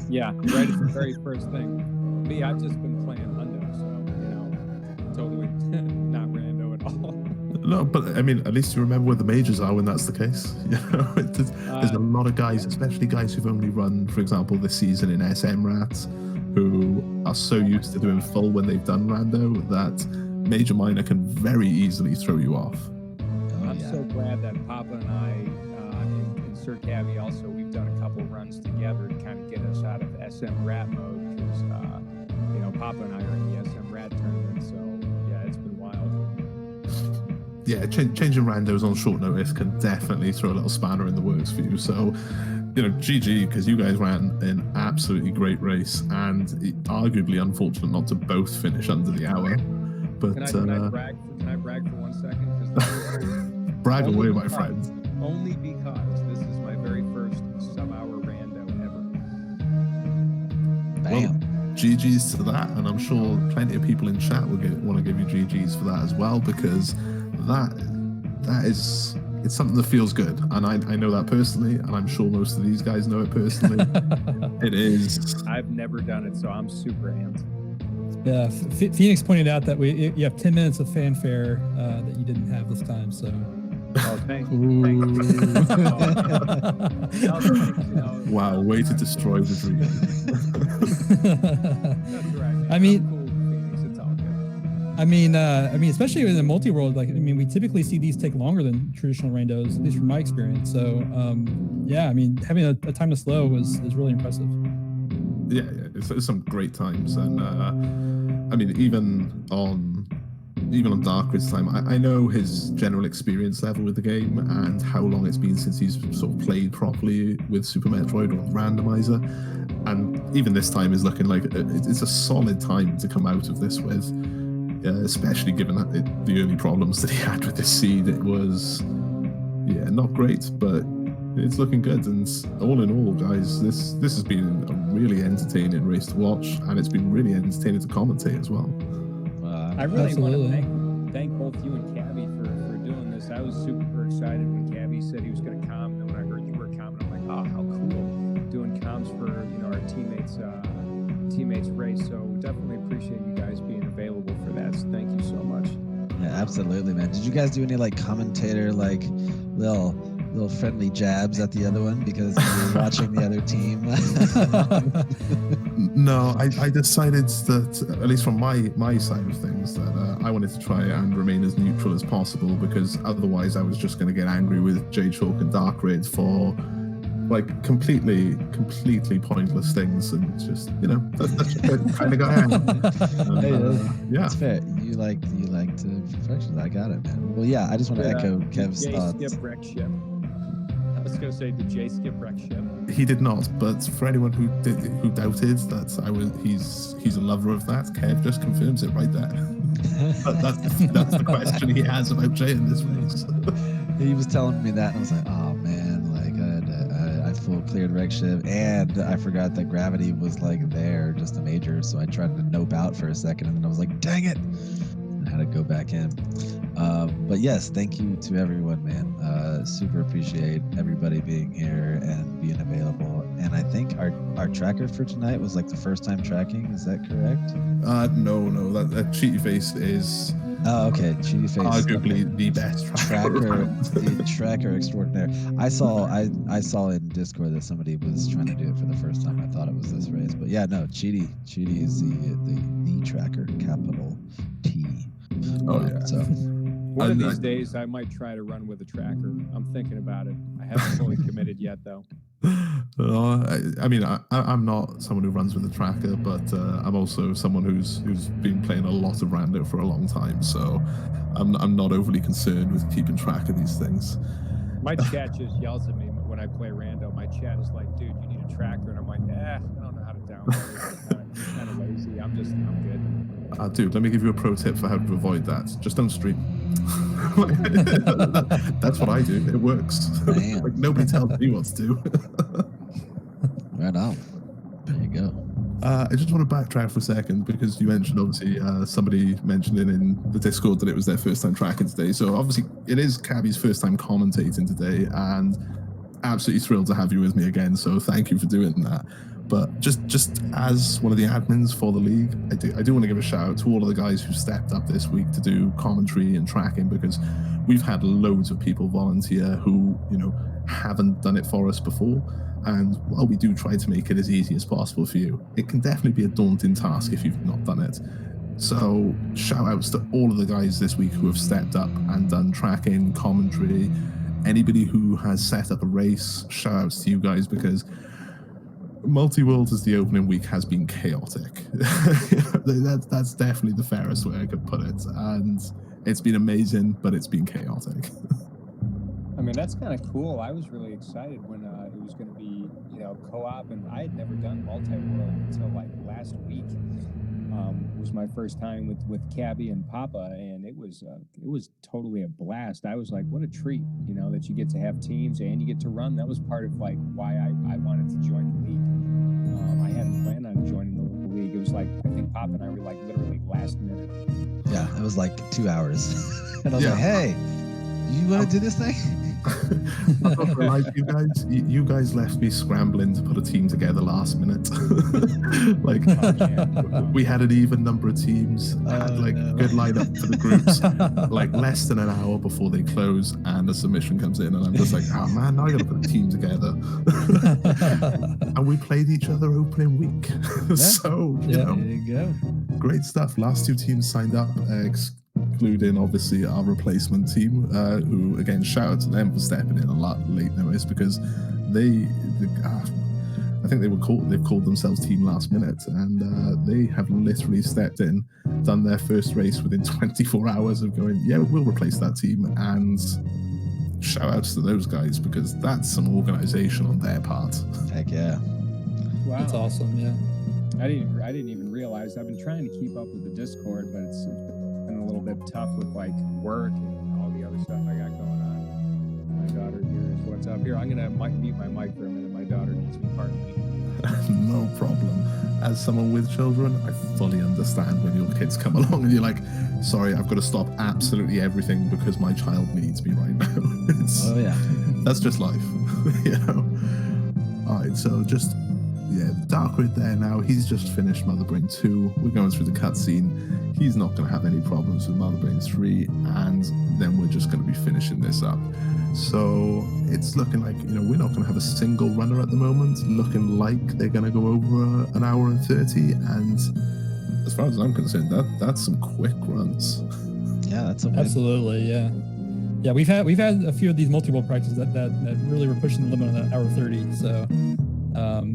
Yeah, right at the very first thing. Me, I've just been playing Rando, so totally not Rando at all. No, but I mean, at least you remember where the majors are when that's the case. There's a lot of guys, especially guys who've only run, for example, this season in SM Rats, who are so used to doing full when they've done Rando that major minor can very easily throw you off. I'm so glad that Papa and I and Sir Cavi also, we've done a couple runs together to kind of get us out of SM Rat mode because, Papa and I are in the SM Rat tournament, so yeah, it's been wild. Yeah, changing randos on short notice can definitely throw a little spanner in the works for you. So, GG, because you guys ran an absolutely great race, and arguably unfortunate not to both finish under the hour. But can I brag for 1 second? Brag away, my friend. Only because this is my very first sub-hour rando ever. Bam. Well, GG's to that, and I'm sure plenty of people in chat will want to give you GG's for that as well, because it's something that feels good, and I know that personally, and I'm sure most of these guys know it personally. It is. I've never done it, so I'm super amped. Yeah, Phoenix pointed out that you have 10 minutes of fanfare that you didn't have this time. So. Oh, thanks. Wow, way to destroy the dream. That's right. Man. I mean, cool, Phoenix. It's all good. I mean, especially in the multi-world, we typically see these take longer than traditional randos, at least from my experience. So, having a time to slow is really impressive. Yeah, it's some great times, and even on Darkrid's time, I know his general experience level with the game and how long it's been since he's sort of played properly with Super Metroid or Randomizer, and even this time is looking like it's a solid time to come out of this with, especially given that the early problems that he had with this seed. It was, not great, but it's looking good, and all in all, guys, this has been a really entertaining race to watch, and it's been really entertaining to commentate as well. I really want to thank both you and Cavi for doing this. I was super excited when Cavi said he was going to come, and when I heard you were coming, I'm like, oh, how cool, doing comms for our teammates race. So definitely appreciate you guys being available for that. So thank you so much. Yeah, absolutely, man. Did you guys do any commentator little friendly jabs at the other one because you were watching the other team? No, I decided that, at least from my side of things, that I wanted to try and remain as neutral as possible, because otherwise I was just going to get angry with J-Chalk and Dark Red for completely pointless things, and just that's just the kind of guy I am. And, that's fair. You like to perfection. I got it, man. Well, yeah, I just want to echo Kev's thoughts. I was going to say, did Jay skip wreck ship? He did not, but for anyone who doubted that he's a lover of that, Kev just confirms it right there. that's the question he has about Jay in this race. He was telling me that, and I was like, oh man, I full cleared wreck ship, and I forgot that gravity was there, just a major, so I tried to nope out for a second, and then I was like, dang it. how to go back in. But yes, thank you to everyone, man. Super appreciate everybody being here and being available. And I think our tracker for tonight was like the first time tracking. Is that correct? No, that Cheaty Face is Oh, okay. Cheaty Face. arguably the best tracker. The tracker extraordinaire. I saw in Discord that somebody was trying to do it for the first time. I thought it was this race, but yeah, no. Cheaty is the tracker, capital T. Oh yeah. So One of these days, I might try to run with a tracker. I'm thinking about it. I haven't fully committed yet, though. I mean, I'm not someone who runs with a tracker, but I'm also someone who's been playing a lot of Rando for a long time, so I'm not overly concerned with keeping track of these things. My chat just yells at me when I play Rando. My chat is like, "Dude, you need a tracker," and I'm like, "I don't know how to download it. I'm kind of lazy. I'm good." Dude, let me give you a pro tip for how to avoid that. Just don't stream. That's what I do. It works. Like nobody tells me what to do. Right on. There you go. I just want to backtrack for a second because you mentioned obviously somebody mentioned in the Discord that it was their first time tracking today. So obviously it is Cabby's first time commentating today, and absolutely thrilled to have you with me again. So thank you for doing that. But just as one of the admins for the league, I do want to give a shout out to all of the guys who stepped up this week to do commentary and tracking, because we've had loads of people volunteer who, you know, haven't done it for us before. And while we do try to make it as easy as possible for you, it can definitely be a daunting task if you've not done it. So shout outs to all of the guys this week who have stepped up and done tracking, commentary, anybody who has set up a race, shout outs to you guys, because Multi-World as the opening week has been chaotic. That's definitely the fairest way I could put it. And it's been amazing, but it's been chaotic. I mean, that's kind of cool. I was really excited when it was going to be, you know, co-op, and I had never done multi-world until like last week. Was my first time with Cabby and Papa, and it was totally a blast. I was like, what a treat, you know, that you get to have teams and you get to run. That was part of like why I wanted to join the league. I hadn't planned on joining the league. It was like, I think Papa and I were like literally last minute. Yeah, it was like 2 hours. And I was like, hey, you want to do this thing? I'm not gonna lie to you guys. You guys left me scrambling to put a team together last minute. Like, we had an even number of teams, had like good lineup for the groups, like less than an hour before they close, and a submission comes in, and I'm just like, oh man, now I gotta put a team together. And we played each other opening week. So you know, there you go. great stuff. Last two teams signed up, including obviously our replacement team, who again, shout out to them for stepping in a lot late notice, because I think they've called themselves Team Last Minute, and they have literally stepped in, done their first race within 24 hours of going, yeah, we'll replace that team. And shout outs to those guys, because that's some organization on their part. Heck yeah. Wow. That's awesome. Yeah. I didn't even realize. I've been trying to keep up with the Discord, but it's been a little bit tough with like work and all the other stuff I got going on. My daughter here is what's up. Here, I'm gonna mute my mic for a minute. My daughter needs me, pardon me. No problem. As someone with children, I fully understand when your kids come along and you're like, sorry, I've got to stop absolutely everything because my child needs me right now. Oh yeah. That's just life, you know. All right, so just Dark Red there now. He's just finished Mother Brain 2. We're going through the cutscene. He's not going to have any problems with Mother Brain 3, and then we're just going to be finishing this up. So it's looking like, you know, we're not going to have a single runner at the moment. Looking like they're going to go over an hour and 30, and as far as I'm concerned, that's some quick runs. Yeah, that's a win. Absolutely. Yeah. Yeah, we've had a few of these multi-world practices that really were pushing the limit on that hour 30. So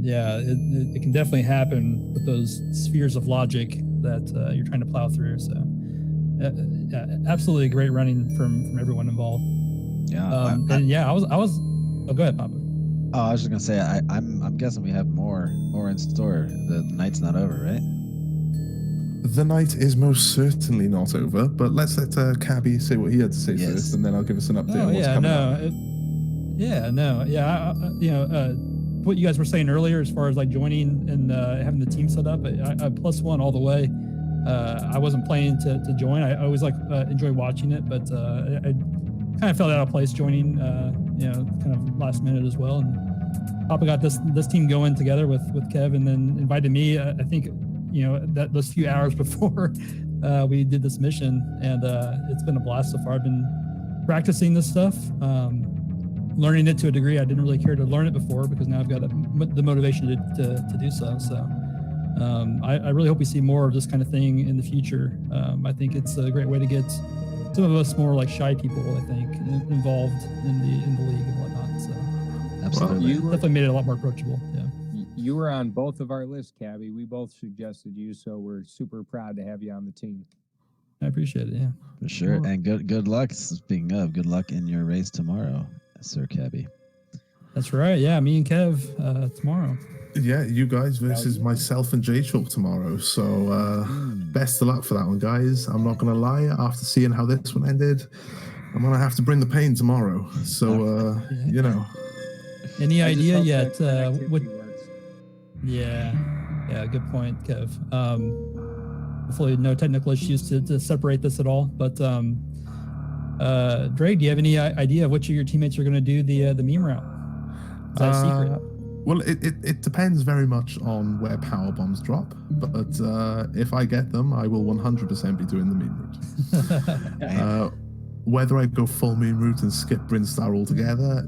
yeah, it can definitely happen with those spheres of logic that you're trying to plow through. So yeah, absolutely great running from everyone involved. Yeah. And yeah, I was. Oh, go ahead, Papa. Oh, I was just gonna say, I'm guessing we have more in store. The night's not over, right? The night is most certainly not over, but let's let Cabby say what he had to say first, and then I'll give us an update on what's coming up. You know, what you guys were saying earlier, as far as like joining and having the team set up, I +1 all the way. I wasn't planning to join. I always enjoy watching it, but I kind of felt out of place joining, kind of last minute as well. And Papa got this team going together with Kev, and then invited me. I think that those few hours before we did this mission, and it's been a blast so far. I've been practicing this stuff, learning it to a degree I didn't really care to learn it before, because now I've got the motivation to do so. So I really hope we see more of this kind of thing in the future. I think it's a great way to get some of us more like shy people, I think, involved in the league and whatnot. So Absolutely. You definitely made it a lot more approachable. Yeah. You were on both of our lists, Cabby. We both suggested you, so we're super proud to have you on the team. I appreciate it. Yeah, For sure. And good luck. Speaking of, good luck in your race tomorrow, Sir Cabby. that's right. Yeah, me and Kev tomorrow. Yeah, you guys versus myself and J-Chalk tomorrow. So best of luck for that one, guys. I'm not going to lie. After seeing how this one ended, I'm going to have to bring the pain tomorrow. So, Any I just idea hope yet? that connectivity What? works. Yeah. Good point, Kev. Hopefully, no technical issues to separate this at all. But Drake, do you have any idea of which of your teammates are going to do the meme route? Is that a secret? Well, it depends very much on where power bombs drop, but if I get them, I will 100% be doing the meme route. Whether I go full meme route and skip Brinstar altogether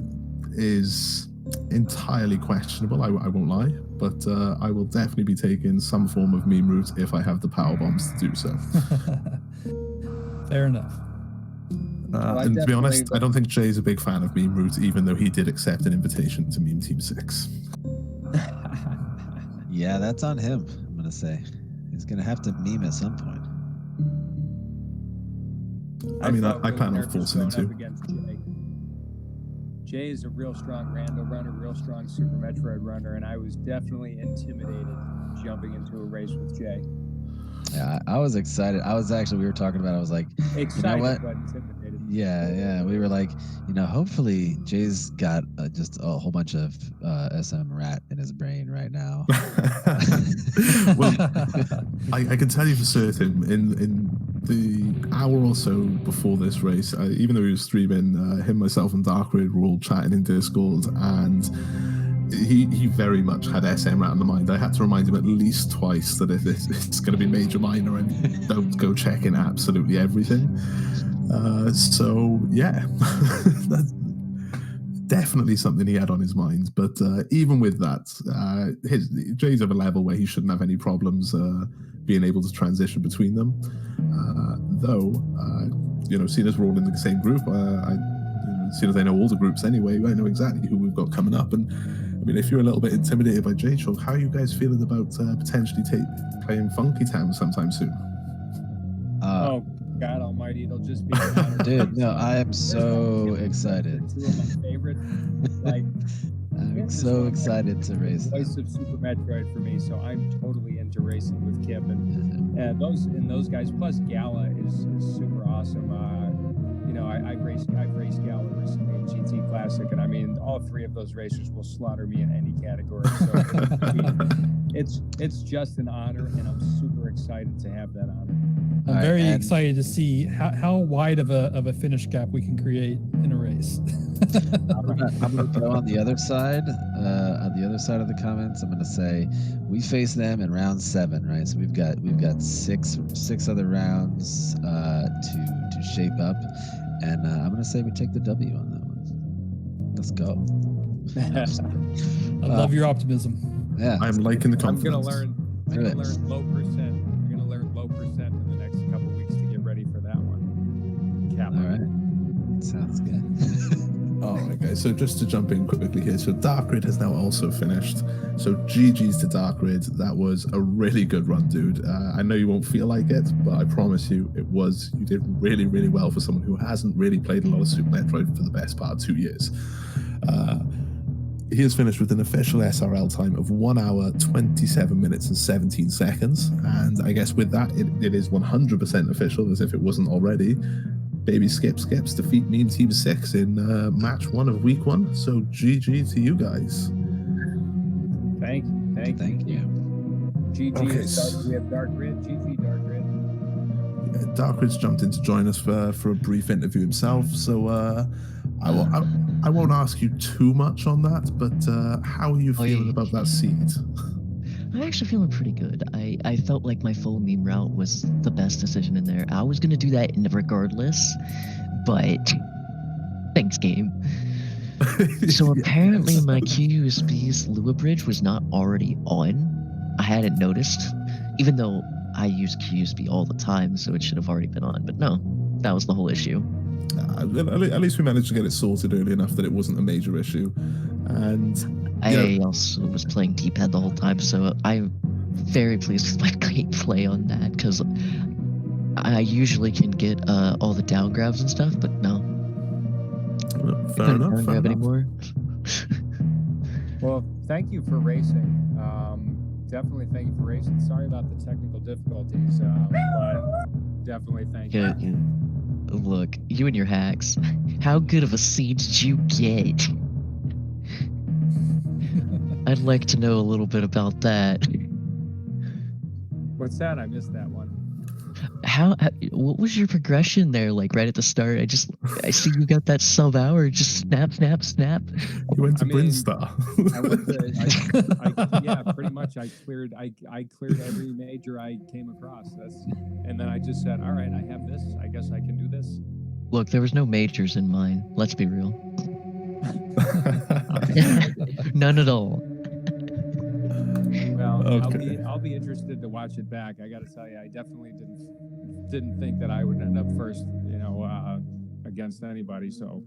is entirely questionable. I won't lie, but I will definitely be taking some form of meme route if I have the power bombs to do so. Fair enough. And to be honest, I don't think Jay's a big fan of meme route, even though he did accept an invitation to Meme Team 6. Yeah, that's on him, I'm going to say. He's going to have to meme at some point. I mean, felt I plan on nervous forcing him going up to. against Jay. Jay is a real strong Rando runner, real strong Super Metroid runner, and I was definitely intimidated jumping into a race with Jay. Yeah, I was excited. We were talking about it. I was like, Excited, what? but intimidated. Yeah. We were like, hopefully Jay's got just a whole bunch of SM rat in his brain right now. Well, I can tell you for certain, in the hour or so before this race, even though he was streaming, him, myself, and Darkrid were all chatting in Discord, and he very much had SM rat in the mind. I had to remind him at least twice that if it's going to be major, minor, and don't go checking absolutely everything. So yeah, that's definitely something he had on his mind. But even with that, Jay's of a level where he shouldn't have any problems being able to transition between them. Though, seeing as we're all in the same group, seeing as I know all the groups anyway, I know exactly who we've got coming up. And I mean, if you're a little bit intimidated by J-Chalk, how are you guys feeling about potentially playing Funky Town sometime soon? Oh, God almighty, it'll just be an honor. Dude, no, I am so excited. Two of my favorites. I'm so excited to race them. Voice of Super Metroid for me, so I'm totally into racing with Kip and those guys. Plus, Gala is super awesome. I've raced Gala recently in GT Classic, and I mean, all three of those racers will slaughter me in any category. So it's just an honor, and I'm super excited to have that honor. I'm very excited to see how wide of a finish gap we can create in a race. I'm gonna go on the other side. On the other side of the comments, I'm gonna say we face them in round 7, right? So we've got six other rounds to shape up, and I'm gonna say we take the W on that one. Let's go. I love your optimism. Yeah, I'm liking the confidence. I'm gonna learn low percent. I'm gonna learn low percent in the next couple weeks to get ready for that one. All right, sounds good. All right, guys. So just to jump in quickly here, so Darkrid has now also finished. So GG's to Darkrid. That was a really good run, dude. I know you won't feel like it, but I promise you, you did really, really well for someone who hasn't really played a lot of Super Metroid for the best part of 2 years. He has finished with an official SRL time of 1 hour, 27 minutes and 17 seconds. And I guess with that, it is 100% official, as if it wasn't already. BabySkipSkips defeat Meme Team 6 in match 1 of week 1. So GG to you guys. Thank you. Thank you. GG. Okay. We have Darkrid. GG Darkrid. Darkridge jumped in to join us for a brief interview himself, so I won't ask you too much on that, but how are you feeling about that seed? I'm actually feeling pretty good. I felt like my full meme route was the best decision in there. I was gonna do that regardless, but thanks, game. So apparently my QUSB's Lua bridge was not already on. I hadn't noticed, even though I use QUSB all the time, so it should have already been on. But no, that was the whole issue. At least we managed to get it sorted early enough that it wasn't a major issue. And I also was playing D-pad the whole time, so I'm very pleased with my gameplay on that, because I usually can get all the down grabs and stuff, but no. Fair enough. Down grab anymore. Well, thank you for racing. Definitely thank you for racing. Sorry about the technical difficulties, but definitely thank you. Look, you and your hacks. How good of a seed did you get? I'd like to know a little bit about that. What's that? I missed that one. What was your progression there, like right at the start? I see you got that sub hour, just snap. You went to Brinstar. Yeah, pretty much. I cleared every major I came across. And then I just said, all right, I have this. I guess I can do this. Look, there was no majors in mine. Let's be real. None at all. Well, okay. I'll be interested to watch it back. I got to tell you, I definitely didn't think that I would end up first, against anybody. So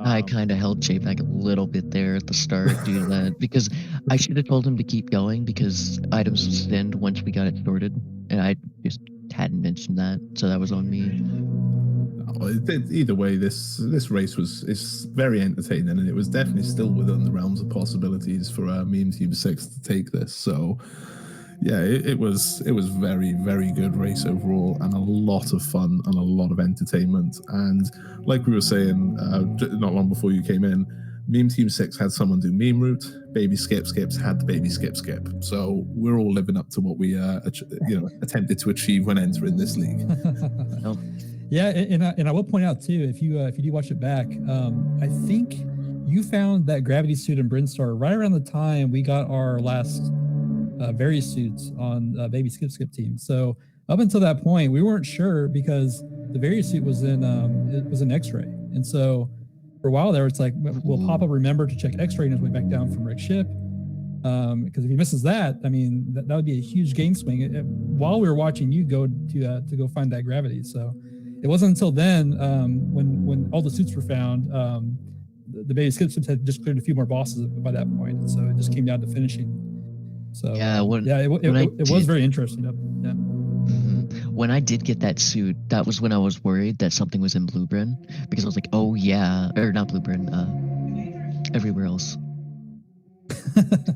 I kind of held Jay back a little bit there at the start due to that, because I should have told him to keep going because items would end once we got it sorted, and I just hadn't mentioned that, so that was on me. Either way, this race is very entertaining, and it was definitely still within the realms of possibilities for Meme Team 6 to take this. So yeah, it was very, very good race overall, and a lot of fun and a lot of entertainment. And like we were saying not long before you came in, Meme Team 6 had someone do meme route. BabySkipSkips had the BabySkipSkip. So we're all living up to what we attempted to achieve when entering this league. Nope. Yeah, and I will point out too, if you do watch it back, I think you found that gravity suit in Brinstar right around the time we got our last various suits on BabySkipSkip team. So up until that point, we weren't sure because the various suit was in X-ray, and so for a while there, it's like, will Papa remember to check X-ray on his way back down from Rick's ship? Because if he misses that, I mean, that would be a huge gain swing while we were watching you go to go find that gravity. So it wasn't until then when all the suits were found, the BabySkipSkips had just cleared a few more bosses by that point, and so it just came down to finishing. So yeah, it was very interesting. Yeah. When I did get that suit, that was when I was worried that something was in Bluebryn, because I was like, oh yeah, or not Bluebryn, everywhere else.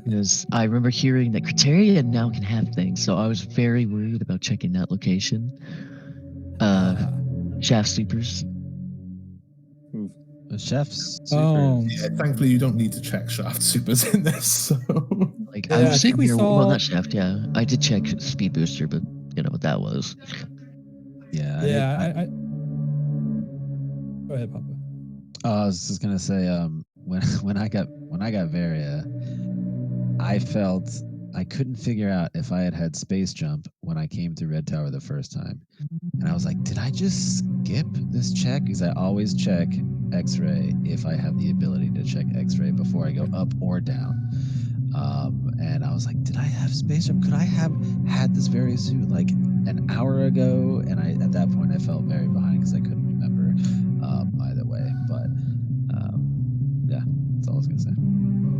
Because I remember hearing that Criteria now can have things, so I was very worried about checking that location. Shaft Sleepers. Chef's Yeah, thankfully you don't need to check Shaft Supers in this. So like, I think we saw. Well, not Shaft. Yeah, I did check Speed Booster, but you know what that was. Yeah. I Go ahead, Papa. I was just gonna say, when I got Varia, I felt I couldn't figure out if I had space jump when I came through Red Tower the first time, and I was like, did I just skip this check? Because I always check X-ray if I have the ability to check X-ray before I go up or down. And I was like, did I have space jump? Could I have had this Varia suit like an hour ago? And at that point I felt very behind because I couldn't remember either way. But yeah, that's all I was gonna say.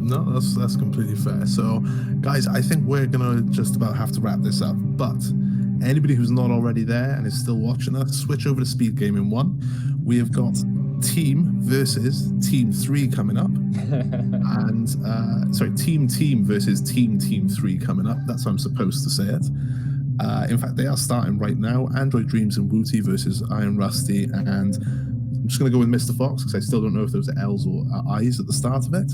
no, that's completely fair. So guys, I think we're gonna just about have to wrap this up, but anybody who's not already there and is still watching us, switch over to Speed Gaming 1. We have got Team versus Team 3 coming up. And Team versus Team 3 coming up. That's how I'm supposed to say it. In fact, they are starting right now. Android Dreams and Wooty versus Iron Rusty. And I'm just going to go with Mr. Fox because I still don't know if those are L's or I's at the start of it.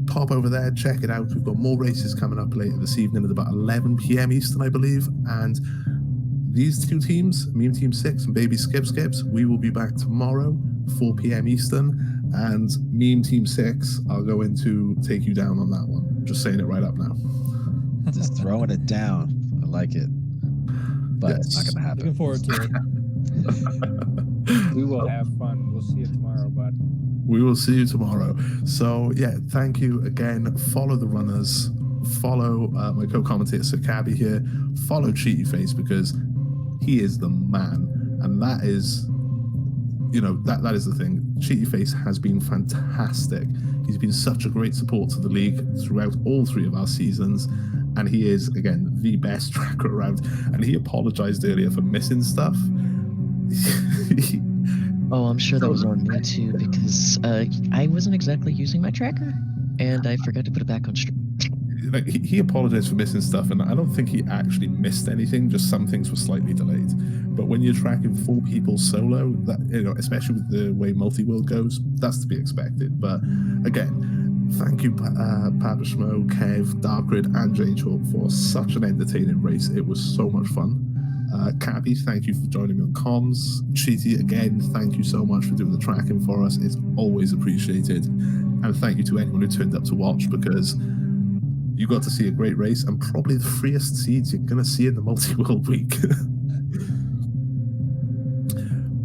Pop over there, check it out. We've got more races coming up later this evening at about 11 p.m. Eastern, I believe. And these two teams, Meme Team 6 and BabySkipSkips, we will be back tomorrow, 4 p.m. Eastern, and Meme Team 6 are going to take you down on that one. Just saying it right up now. Just throwing it down. I like it. But it's not Yes. going to Looking happen. forward to it. We will have fun. We'll see you tomorrow, bud. We will see you tomorrow. So yeah, thank you again. Follow the runners. Follow my co-commentator Sir Cabby here. Follow Cheaty Face because he is the man, and that is, you know, that is the thing. Cheaty Face has been fantastic. He's been such a great support to the league throughout all 3 of our seasons, and he is again the best tracker around. And he apologized earlier for missing stuff. Oh, I'm sure that was on me too because I wasn't exactly using my tracker, and I forgot to put it back on stream. Like he apologized for missing stuff, and I don't think he actually missed anything. Just some things were slightly delayed. But when you're tracking 4 people solo, that, you know, especially with the way multi-world goes, that's to be expected. But again, thank you, Pabishmo, Kev, Darkrid, and J-Chalk for such an entertaining race. It was so much fun. Cabby, thank you for joining me on comms. Cheaty, again, thank you so much for doing the tracking for us. It's always appreciated. And thank you to anyone who turned up to watch, because you got to see a great race and probably the freest seeds you're going to see in the multi-world week.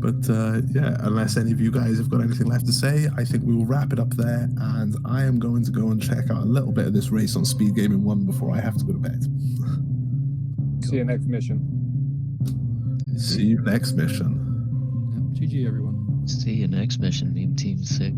But yeah, unless any of you guys have got anything left to say, I think we will wrap it up there. And I am going to go and check out a little bit of this race on Speed Gaming 1 before I have to go to bed. See you next mission. See you next mission. GG, everyone. See you next mission, Meme Team 6.